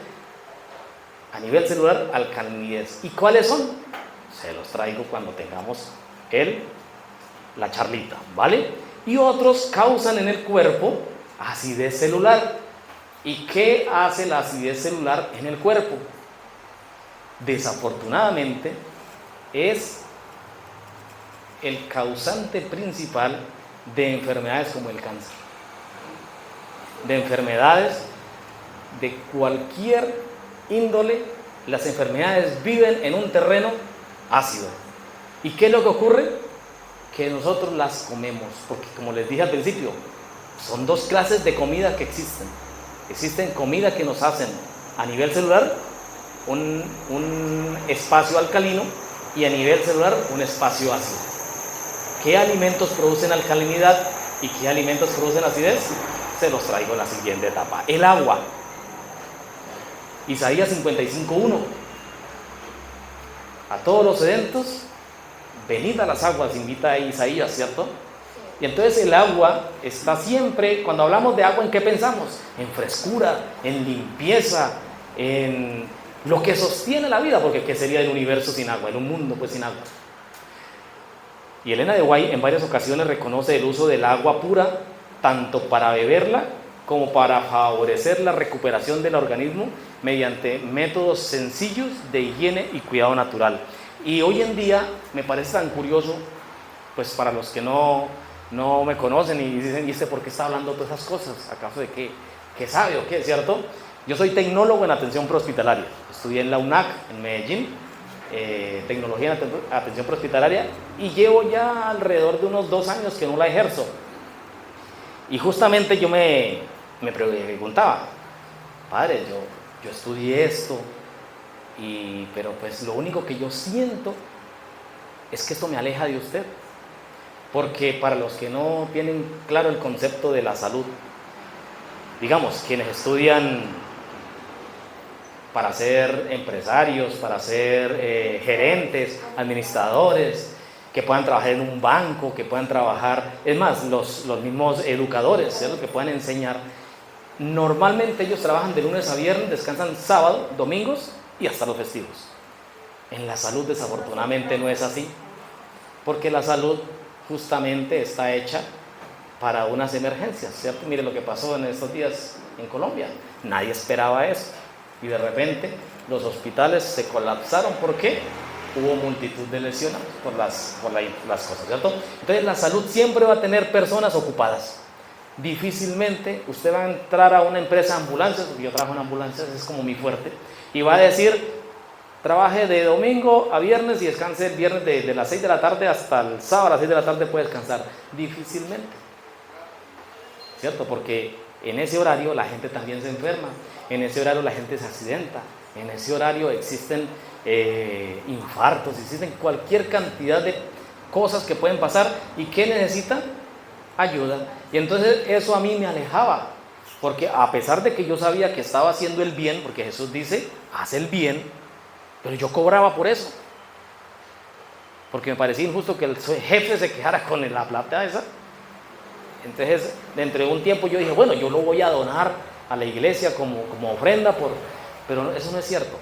a nivel celular alcalinidad. ¿Y cuáles son? Se los traigo cuando tengamos la charlita, ¿vale? Y otros causan en el cuerpo acidez celular. ¿Y qué hace la acidez celular en el cuerpo? Desafortunadamente es el causante principal de enfermedades como el cáncer, de enfermedades de cualquier índole. Las enfermedades viven en un terreno ácido. ¿Y qué es lo que ocurre? Que nosotros las comemos, porque como les dije al principio, son dos clases de comida que existen. Existen comida que nos hacen a nivel celular un espacio alcalino, y a nivel celular un espacio ácido. ¿Qué alimentos producen alcalinidad y qué alimentos producen acidez? Se los traigo en la siguiente etapa. El agua. Isaías 55:1. A todos los sedentos, venid a las aguas, invita a Isaías, ¿cierto? Y entonces el agua está siempre, cuando hablamos de agua, ¿en qué pensamos? En frescura, en limpieza, en lo que sostiene la vida, porque ¿qué sería el universo sin agua? En un mundo pues sin agua. Y Elena de White en varias ocasiones reconoce el uso del agua pura, tanto para beberla como para favorecer la recuperación del organismo mediante métodos sencillos de higiene y cuidado natural. Y hoy en día me parece tan curioso, pues para los que no me conocen y dicen, ¿y este por qué está hablando de todas esas cosas? ¿Acaso de qué sabe o qué? ¿Cierto? Yo soy tecnólogo en atención prehospitalaria. Estudié en la UNAC, en Medellín, tecnología en atención prehospitalaria, y llevo ya alrededor de unos 2 años que no la ejerzo. Y justamente yo me preguntaba, padre, yo estudié esto, pero pues lo único que yo siento es que esto me aleja de usted. Porque para los que no tienen claro el concepto de la salud, digamos, quienes estudian para ser empresarios, para ser gerentes, administradores, que puedan trabajar en un banco, que puedan trabajar, es más, los mismos educadores, ¿cierto? Que puedan enseñar, normalmente ellos trabajan de lunes a viernes, descansan sábado, domingos y hasta los festivos. En la salud desafortunadamente no es así, porque la salud justamente está hecha para unas emergencias, ¿cierto? Mire lo que pasó en estos días en Colombia, nadie esperaba eso, y de repente los hospitales se colapsaron. ¿Por qué? hubo multitud de lesionados por las cosas, ¿cierto? Entonces la salud siempre va a tener personas ocupadas. Difícilmente usted va a entrar a una empresa de ambulancias, porque yo trabajo en ambulancias, es como mi fuerte, y va a decir, trabaje de domingo a viernes y descanse el viernes de las 6 de la tarde hasta el sábado a las 6 de la tarde puede descansar. Difícilmente, ¿cierto? Porque en ese horario la gente también se enferma, en ese horario la gente se accidenta, en ese horario existen infartos, existen cualquier cantidad de cosas que pueden pasar. ¿Y qué necesita? Ayuda. Y entonces eso a mí me alejaba, porque a pesar de que yo sabía que estaba haciendo el bien, porque Jesús dice, haz el bien, pero yo cobraba por eso, porque me parecía injusto que el jefe se quedara con la plata esa. Entonces, dentro de un tiempo yo dije, bueno, yo lo voy a donar a la iglesia como ofrenda, pero eso no es cierto.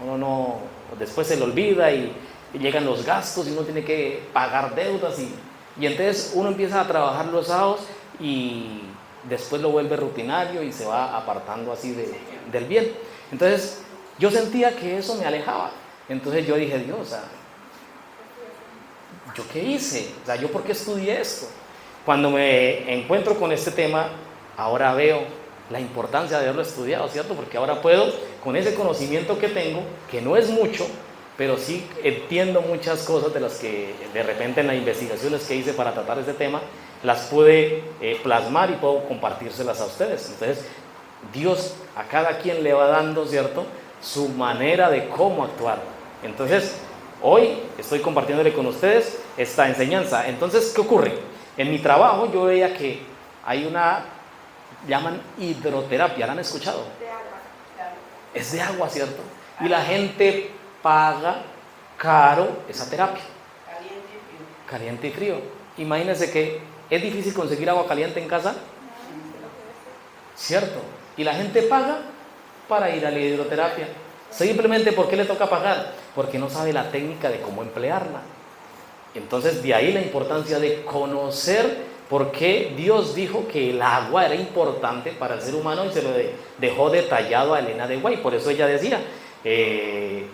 Uno no, después se le olvida y llegan los gastos y uno tiene que pagar deudas y entonces uno empieza a trabajar los sábados y después lo vuelve rutinario y se va apartando así del bien. Entonces yo sentía que eso me alejaba. Entonces yo dije, Dios, ¿yo qué hice? O sea, ¿yo por qué estudié esto? Cuando me encuentro con este tema, ahora veo la importancia de haberlo estudiado, ¿cierto? Porque ahora puedo, con ese conocimiento que tengo, que no es mucho, pero sí entiendo muchas cosas de las que de repente en las investigaciones que hice para tratar este tema, las pude plasmar y puedo compartírselas a ustedes. Entonces, Dios a cada quien le va dando, ¿cierto?, su manera de cómo actuar. Entonces, hoy estoy compartiéndole con ustedes esta enseñanza. Entonces, ¿qué ocurre? En mi trabajo yo veía que hay llaman hidroterapia, ¿la han escuchado? De agua, claro. Es de agua, ¿cierto? Y la gente paga caro esa terapia. Caliente y frío. Imagínense que es difícil conseguir agua caliente en casa, ¿cierto? Y la gente paga para ir a la hidroterapia. Simplemente, ¿por qué le toca pagar? Porque no sabe la técnica de cómo emplearla. Entonces, de ahí la importancia de conocer por qué Dios dijo que el agua era importante para el ser humano y se lo dejó detallado a Elena de White. Por eso ella decía, en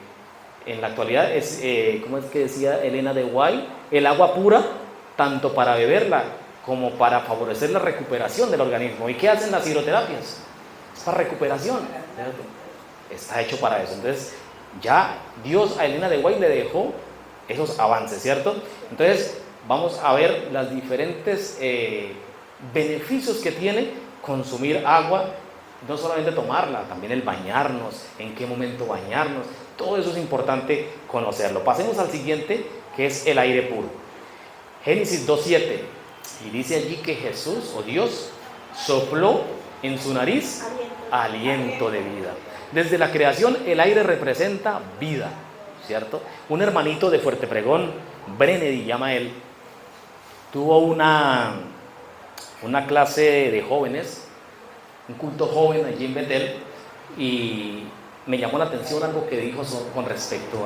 la actualidad, ¿cómo es que decía Elena de White? El agua pura, tanto para beberla como para favorecer la recuperación del organismo. ¿Y qué hacen las hidroterapias? Es para recuperación, ¿cierto? Está hecho para eso. Entonces, ya Dios a Elena de White le dejó esos avances, ¿cierto? Entonces, vamos a ver los diferentes beneficios que tiene consumir agua, no solamente tomarla, también el bañarnos, en qué momento bañarnos, todo eso es importante conocerlo. Pasemos al siguiente, que es el aire puro. Génesis 2:7, y dice allí que Jesús, o Dios, sopló en su nariz aliento de vida. Desde la creación el aire representa vida, ¿cierto? Un hermanito de Fuerte Pregón, Brennedy llama él, tuvo una clase de jóvenes, un culto joven allí en Betel, y me llamó la atención algo que dijo con respecto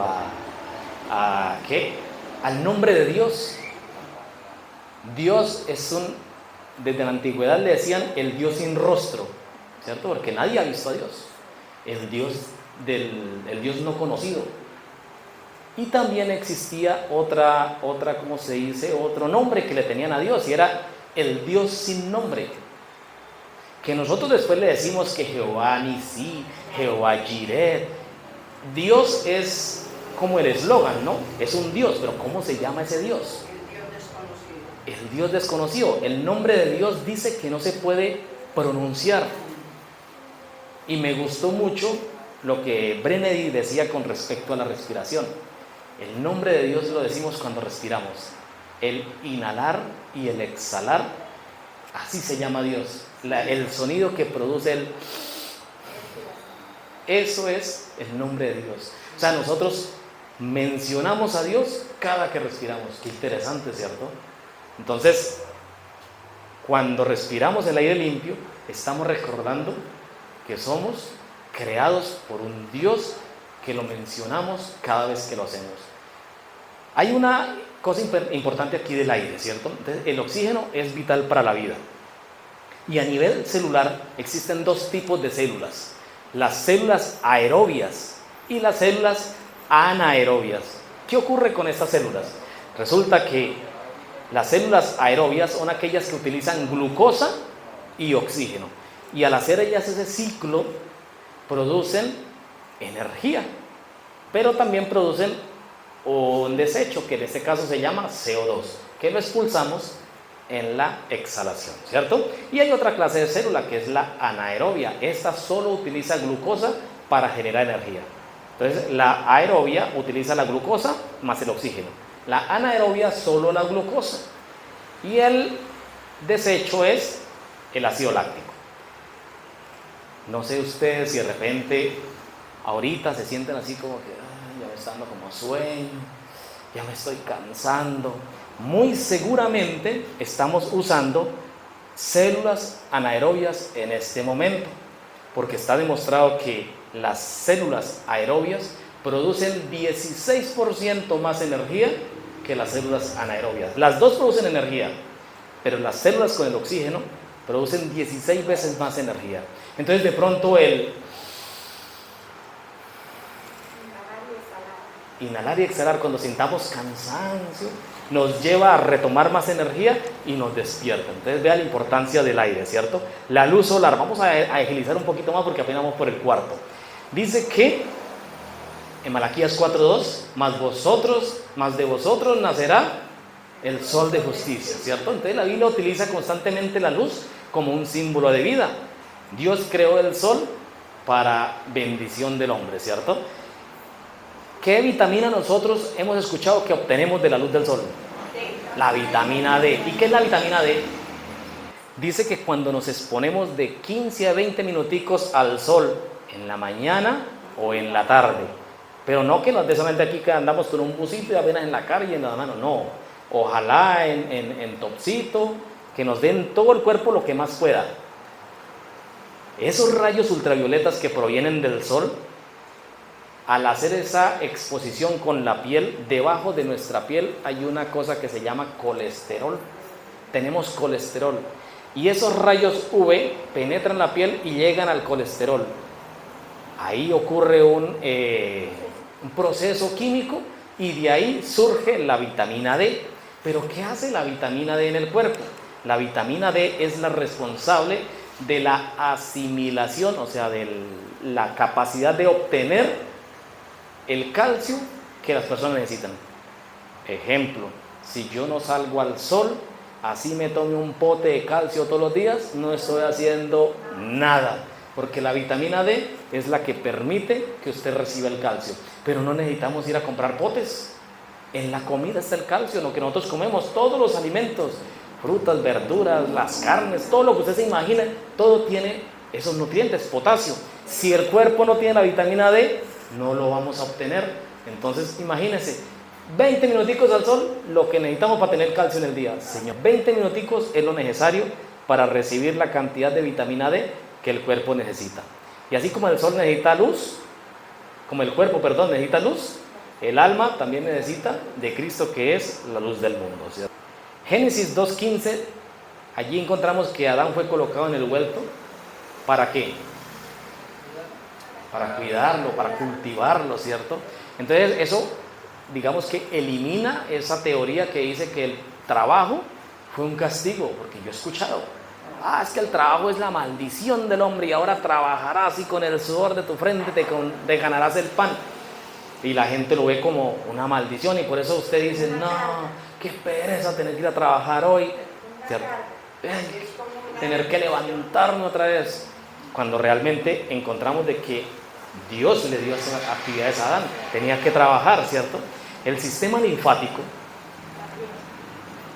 al nombre de Dios. Dios es desde la antigüedad le decían el Dios sin rostro, ¿cierto? Porque nadie ha visto a Dios, el Dios no conocido. Y también existía ¿cómo se dice? Otro nombre que le tenían a Dios, y era el Dios sin nombre, que nosotros después le decimos que Jehová Nisí, Jehová Jireh. Dios es como el eslogan, ¿no? Es un Dios, pero ¿cómo se llama ese Dios? El Dios desconocido. El nombre de Dios dice que no se puede pronunciar. Y me gustó mucho lo que Brennedy decía con respecto a la respiración. El nombre de Dios lo decimos cuando respiramos. El inhalar y el exhalar, así se llama Dios. El sonido que produce eso es el nombre de Dios. O sea, nosotros mencionamos a Dios cada que respiramos. Qué interesante, ¿cierto? Entonces, cuando respiramos el aire limpio, estamos recordando que somos creados por un Dios que lo mencionamos cada vez que lo hacemos. Hay una cosa importante aquí del aire, ¿cierto? Entonces, el oxígeno es vital para la vida. Y a nivel celular existen dos tipos de células: las células aerobias y las células anaerobias. ¿Qué ocurre con estas células? Resulta que las células aerobias son aquellas que utilizan glucosa y oxígeno. Y al hacer ellas ese ciclo, producen energía, pero también producen un desecho, que en este caso se llama CO2, que lo expulsamos en la exhalación, ¿cierto? Y hay otra clase de célula que es la anaerobia. Esta solo utiliza glucosa para generar energía. Entonces, la aerobia utiliza la glucosa más el oxígeno. La anaerobia solo la glucosa. Y el desecho es el ácido láctico. No sé ustedes si de repente ahorita se sienten así como que ya me está dando como sueño, ya me estoy cansando. Muy seguramente estamos usando células anaerobias en este momento, porque está demostrado que las células aerobias producen 16% más energía que las células anaerobias. Las dos producen energía, pero las células con el oxígeno producen 16 veces más energía. Entonces de pronto el inhalar y exhalar cuando sintamos cansancio nos lleva a retomar más energía y nos despierta. Entonces vea la importancia del aire, ¿cierto? La luz solar, vamos a agilizar un poquito más porque apenas vamos por el cuarto. Dice que en Malaquías 4:2, más de vosotros nacerá el sol de justicia, ¿cierto? Entonces la Biblia utiliza constantemente la luz como un símbolo de vida. Dios creó el sol para bendición del hombre, ¿cierto? ¿Qué vitamina nosotros hemos escuchado que obtenemos de la luz del sol? La vitamina D. ¿Y qué es la vitamina D? Dice que cuando nos exponemos de 15 a 20 minuticos al sol en la mañana o en la tarde, pero no que nos dé solamente aquí que andamos con un busito y apenas en la cara y en la mano, no. Ojalá en topsito, que nos den todo el cuerpo lo que más pueda. Esos rayos ultravioletas que provienen del sol, al hacer esa exposición con la piel, debajo de nuestra piel hay una cosa que se llama colesterol. Tenemos colesterol. Y esos rayos UV penetran la piel y llegan al colesterol. Ahí ocurre un proceso químico y de ahí surge la vitamina D. Pero ¿qué hace la vitamina D en el cuerpo? La vitamina D es la responsable de la asimilación, o sea, de la capacidad de obtener el calcio que las personas necesitan. Ejemplo, si yo no salgo al sol, así me tome un pote de calcio todos los días, no estoy haciendo nada, porque la vitamina D es la que permite que usted reciba el calcio. Pero no necesitamos ir a comprar potes. En la comida está el calcio, en lo que nosotros comemos, todos los alimentos, frutas, verduras, las carnes, todo lo que usted se imagine, todo tiene esos nutrientes, potasio. Si el cuerpo no tiene la vitamina D, no lo vamos a obtener. Entonces imagínense, 20 minuticos al sol, lo que necesitamos para tener calcio en el día. Señor, 20 minuticos es lo necesario para recibir la cantidad de vitamina D que el cuerpo necesita. Y así como el sol necesita luz, como el cuerpo, necesita luz, el alma también necesita de Cristo, que es la luz del mundo, ¿cierto? Génesis 2:15, allí encontramos que Adán fue colocado en el huerto. ¿Para qué? Para cuidarlo, para cultivarlo, ¿cierto? Entonces eso, digamos que elimina esa teoría que dice que el trabajo fue un castigo, porque yo he escuchado, es que el trabajo es la maldición del hombre y ahora trabajarás y con el sudor de tu frente te ganarás el pan. Y la gente lo ve como una maldición y por eso usted dice, no, qué pereza tener que ir a trabajar hoy, ¿cierto? Tener que levantarme otra vez, cuando realmente encontramos de que Dios le dio esas actividades a Adán, tenía que trabajar, ¿cierto? El sistema linfático,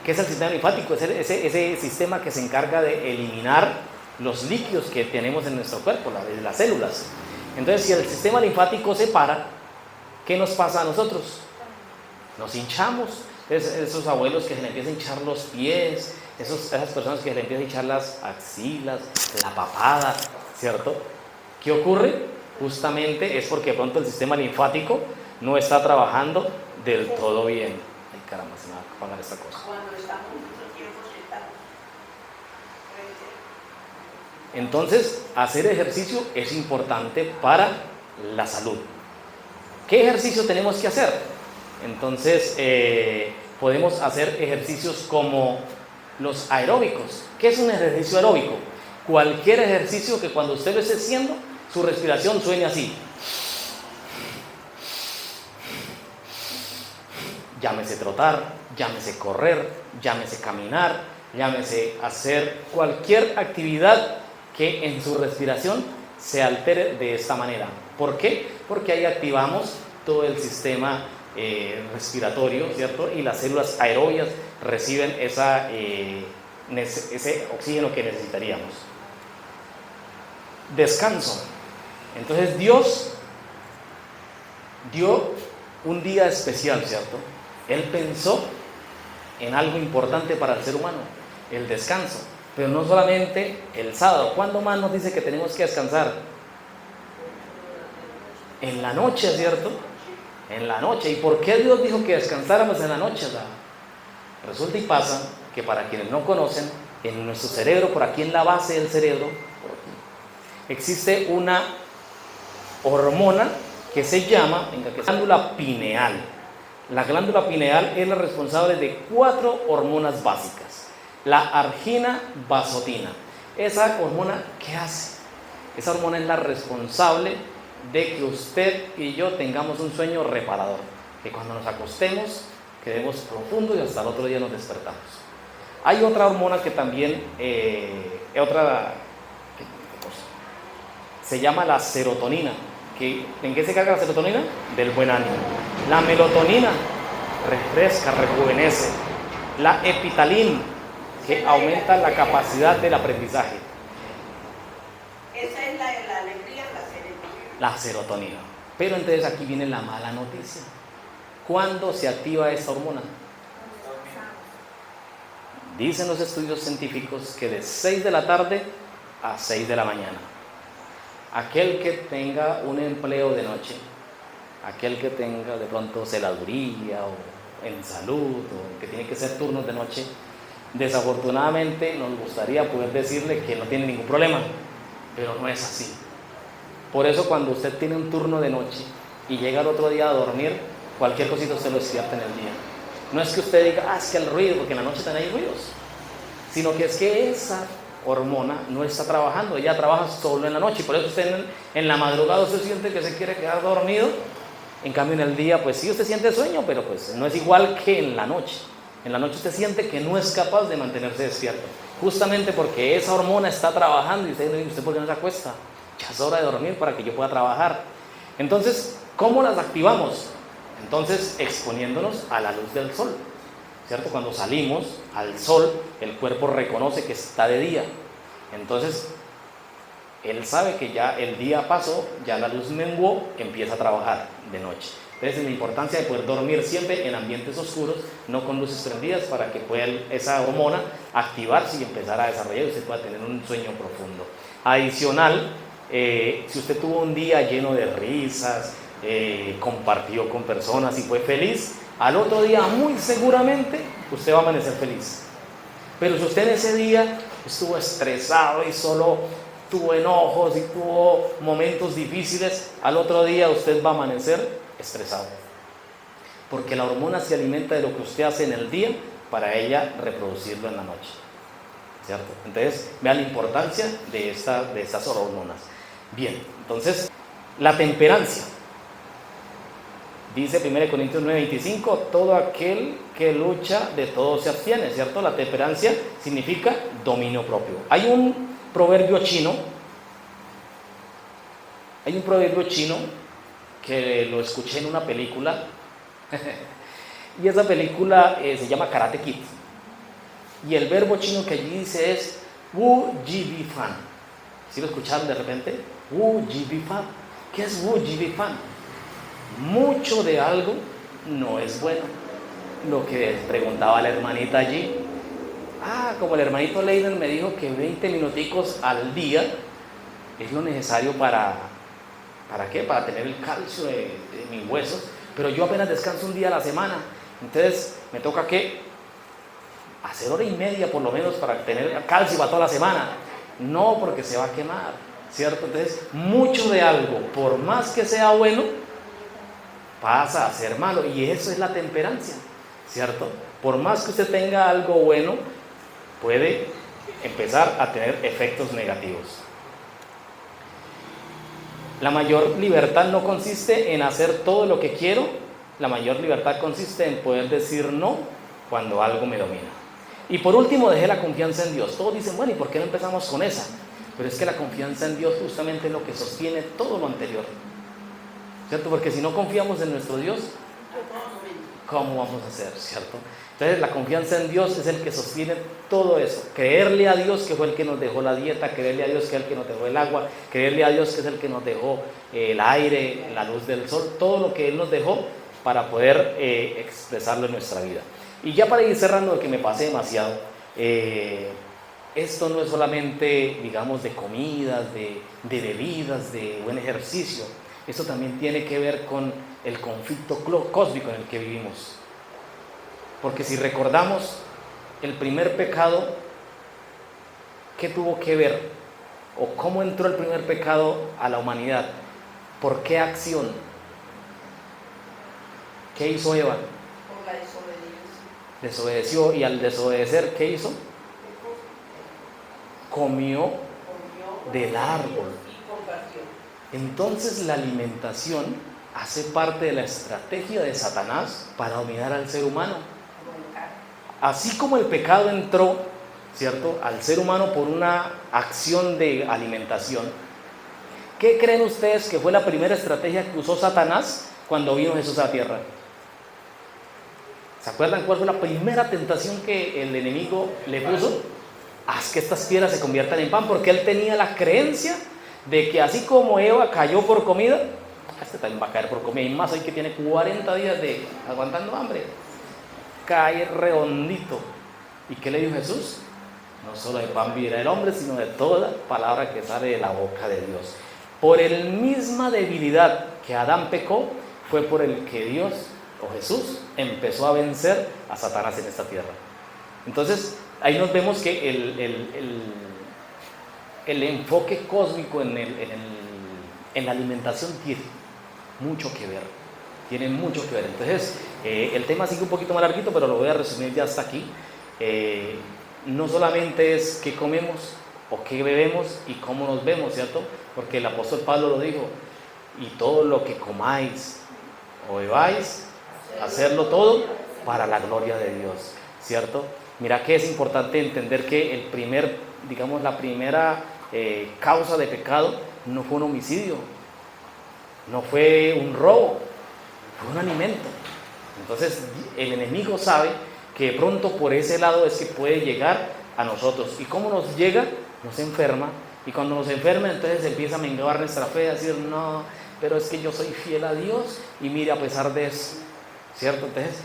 ¿qué es el sistema linfático? Es ese sistema que se encarga de eliminar los líquidos que tenemos en nuestro cuerpo, las células. Entonces, si el sistema linfático se para, ¿qué nos pasa a nosotros? Nos hinchamos. Entonces, esos abuelos que se le empiezan a hinchar los pies, esas personas que se le empiezan a hinchar las axilas, la papada, ¿cierto? ¿Qué ocurre? Justamente es porque de pronto el sistema linfático no está trabajando del todo bien. Ay, caramba, se me va a apagar esta cosa. Cuando estamos mucho tiempo sentados. Entonces, hacer ejercicio es importante para la salud. ¿Qué ejercicio tenemos que hacer? Entonces, podemos hacer ejercicios como los aeróbicos. ¿Qué es un ejercicio aeróbico? Cualquier ejercicio que cuando usted lo esté haciendo, su respiración suene así. Llámese trotar, llámese correr, llámese caminar, llámese hacer cualquier actividad que en su respiración se altere de esta manera. ¿Por qué? Porque ahí activamos todo el sistema respiratorio, ¿cierto? Y las células aerobias reciben ese oxígeno que necesitaríamos. Descanso. Entonces Dios dio un día especial, ¿cierto? Él pensó en algo importante para el ser humano, el descanso. Pero no solamente el sábado. ¿Cuándo más nos dice que tenemos que descansar? En la noche, ¿cierto? En la noche. ¿Y por qué Dios dijo que descansáramos en la noche? Resulta y pasa que para quienes no conocen, en nuestro cerebro, por aquí en la base del cerebro, por aquí, existe una hormona que se llama glándula pineal. La glándula pineal es la responsable de 4 hormonas básicas. La argina vasotina. Esa hormona, ¿qué hace? Esa hormona es la responsable de que usted y yo tengamos un sueño reparador. Que cuando nos acostemos, quedemos profundos y hasta el otro día nos despertamos. Hay otra hormona que también, se llama la serotonina. ¿En qué se carga la serotonina? Del buen ánimo. La melatonina refresca, rejuvenece. La epitalina, que aumenta la capacidad del aprendizaje. Esa es la alegría, la serenidad. La serotonina. Pero entonces aquí viene la mala noticia. ¿Cuándo se activa esta hormona? Dicen los estudios científicos que de 6 de la tarde a 6 de la mañana. Aquel que tenga un empleo de noche, aquel que tenga de pronto celaduría o en salud o que tiene que hacer turnos de noche, desafortunadamente nos gustaría poder decirle que no tiene ningún problema, pero no es así. Por eso cuando usted tiene un turno de noche y llega el otro día a dormir, cualquier cosita usted lo despierta en el día. No es que usted diga, es que el ruido, porque en la noche también hay ruidos, sino que es que esa hormona no está trabajando, ella trabaja solo en la noche, y por eso usted en la madrugada usted siente que se quiere quedar dormido. En cambio en el día pues sí usted siente sueño, pero pues no es igual que en la noche. En la noche usted siente que no es capaz de mantenerse despierto, justamente porque esa hormona está trabajando y usted ¿por qué no se acuesta? Ya es hora de dormir para que yo pueda trabajar. Entonces, ¿cómo las activamos? Entonces, exponiéndonos a la luz del sol, ¿cierto? Cuando salimos al sol, el cuerpo reconoce que está de día. Entonces, él sabe que ya el día pasó, ya la luz menguó, empieza a trabajar de noche. Entonces, la importancia de poder dormir siempre en ambientes oscuros, no con luces prendidas, para que pueda esa hormona activarse y empezar a desarrollar y usted pueda tener un sueño profundo. Adicional, si usted tuvo un día lleno de risas, compartió con personas y fue feliz, al otro día muy seguramente usted va a amanecer feliz. Pero si usted en ese día estuvo estresado y solo tuvo enojos y tuvo momentos difíciles, al otro día usted va a amanecer estresado, porque la hormona se alimenta de lo que usted hace en el día para ella reproducirlo en la noche, ¿cierto? Entonces vean la importancia de estas hormonas. Bien, entonces la temperancia. Dice 1 Corintios 9:25, todo aquel que lucha de todo se abstiene, ¿cierto? La temperancia significa dominio propio. Hay un proverbio chino que lo escuché en una película y esa película se llama Karate Kid, y el verbo chino que allí dice es Wu Ji Bi Fan. ¿Sí lo escucharon de repente? Wu Ji Bi Fan. ¿Qué es Wu Ji Bi Fan? Mucho de algo no es bueno. Lo que preguntaba la hermanita allí, como el hermanito Leiden me dijo que 20 minuticos al día es lo necesario ¿para qué? Para tener el calcio de mis huesos, pero yo apenas descanso un día a la semana, entonces me toca ¿qué? Hacer 1:30 por lo menos para tener calcio para toda la semana. No, porque se va a quemar, ¿cierto? Entonces, mucho de algo, por más que sea bueno, pasa a ser malo. Y eso es la temperancia, ¿cierto? Por más que usted tenga algo bueno, puede empezar a tener efectos negativos. La mayor libertad no consiste en hacer todo lo que quiero, la mayor libertad consiste en poder decir no cuando algo me domina. Y por último, dejé la confianza en Dios. Todos dicen, bueno, ¿y por qué no empezamos con esa? Pero es que la confianza en Dios justamente es lo que sostiene todo lo anterior, ¿cierto? Porque si no confiamos en nuestro Dios, ¿cómo vamos a hacer, cierto? Entonces la confianza en Dios es el que sostiene todo eso. Creerle a Dios que fue el que nos dejó la dieta, creerle a Dios que es el que nos dejó el agua, creerle a Dios que es el que nos dejó el aire, la luz del sol, todo lo que Él nos dejó para poder expresarlo en nuestra vida. Y ya para ir cerrando, que me pasé demasiado, esto no es solamente, digamos, de comidas, de bebidas, de buen ejercicio. Esto también tiene que ver con el conflicto cósmico en el que vivimos. Porque si recordamos, el primer pecado, ¿qué tuvo que ver? ¿O cómo entró el primer pecado a la humanidad? ¿Por qué acción? ¿Qué hizo Eva? Por la desobediencia. Desobedeció, y al desobedecer, ¿qué hizo? Comió del árbol. Y compartió. Entonces la alimentación hace parte de la estrategia de Satanás para dominar al ser humano. Así como el pecado entró, ¿cierto?, al ser humano por una acción de alimentación, ¿qué creen ustedes que fue la primera estrategia que usó Satanás cuando vino Jesús a la tierra? ¿Se acuerdan cuál fue la primera tentación que el enemigo le puso? Haz que estas piedras se conviertan en pan, porque él tenía la creencia de que así como Eva cayó por comida, este también va a caer por comida, y más hoy que tiene 40 días de aguantando hambre, cae redondito. ¿Y qué le dijo Jesús? No solo de pan vivirá el hombre, sino de toda palabra que sale de la boca de Dios. Por el misma debilidad que Adán pecó, fue por el que Dios o Jesús empezó a vencer a Satanás en esta tierra. Entonces ahí nos vemos que el enfoque cósmico en la alimentación tiene mucho que ver. Tiene mucho que ver. Entonces, el tema sigue un poquito más larguito, pero lo voy a resumir ya hasta aquí. No solamente es qué comemos o qué bebemos y cómo nos vemos, ¿cierto? Porque el apóstol Pablo lo dijo, y todo lo que comáis o bebáis, hacerlo todo para la gloria de Dios, ¿cierto? Mira que es importante entender que la primera causa de pecado no fue un homicidio, no fue un robo, fue un alimento. Entonces el enemigo sabe que de pronto por ese lado es que puede llegar a nosotros. ¿Y cómo nos llega? Nos enferma, y cuando nos enferma entonces empieza a menguar nuestra fe, a decir, no, pero es que yo soy fiel a Dios, y mire, a pesar de eso, ¿cierto? Entonces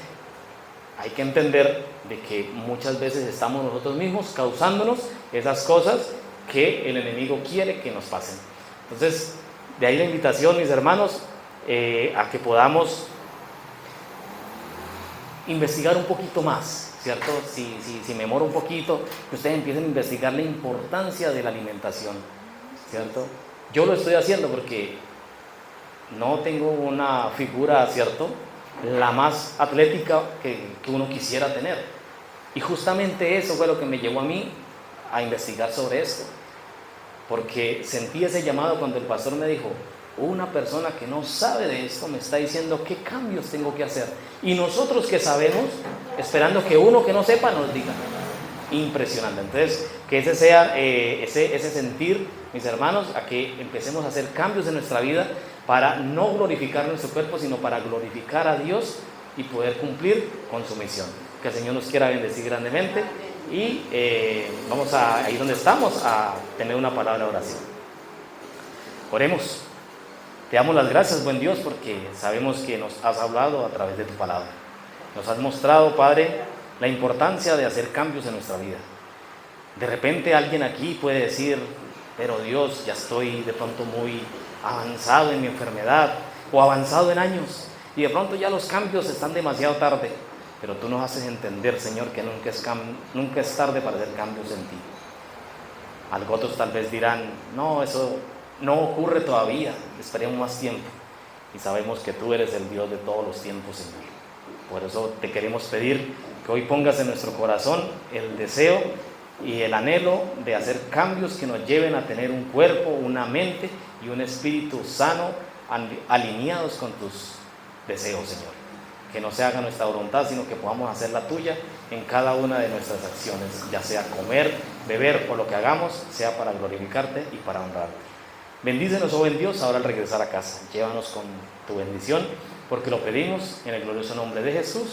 hay que entender de que muchas veces estamos nosotros mismos causándonos esas cosas que el enemigo quiere que nos pasen. Entonces, de ahí la invitación, mis hermanos, a que podamos investigar un poquito más, ¿cierto? Si me demoro un poquito, que ustedes empiecen a investigar la importancia de la alimentación, ¿cierto? Yo lo estoy haciendo porque no tengo una figura, ¿cierto?, la más atlética que uno quisiera tener. Y justamente eso fue lo que me llevó a mí a investigar sobre esto. Porque sentí ese llamado cuando el pastor me dijo, una persona que no sabe de esto me está diciendo qué cambios tengo que hacer. Y nosotros que sabemos, esperando que uno que no sepa nos diga. Impresionante. Entonces, que ese sea ese sentir, mis hermanos, a que empecemos a hacer cambios en nuestra vida para no glorificar nuestro cuerpo, sino para glorificar a Dios y poder cumplir con su misión. Que el Señor nos quiera bendecir grandemente. Y vamos a ir donde estamos a tener una palabra de oración. Oremos. Te damos las gracias, buen Dios, porque sabemos que nos has hablado a través de tu palabra. Nos has mostrado, Padre, la importancia de hacer cambios en nuestra vida. De repente alguien aquí puede decir, pero Dios, ya estoy de pronto muy avanzado en mi enfermedad o avanzado en años, y de pronto ya los cambios están demasiado tarde. Pero tú nos haces entender, Señor, que nunca es tarde para hacer cambios en ti. Algunos tal vez dirán, no, eso no ocurre todavía, esperemos más tiempo. y sabemos que tú eres el Dios de todos los tiempos, Señor. Por eso te queremos pedir que hoy pongas en nuestro corazón el deseo y el anhelo de hacer cambios que nos lleven a tener un cuerpo, una mente y un espíritu sano, alineados con tus deseos, Señor. Que no se haga nuestra voluntad, sino que podamos hacer la tuya en cada una de nuestras acciones, ya sea comer, beber o lo que hagamos, sea para glorificarte y para honrarte. Bendícenos, oh buen Dios, ahora al regresar a casa. Llévanos con tu bendición, porque lo pedimos en el glorioso nombre de Jesús.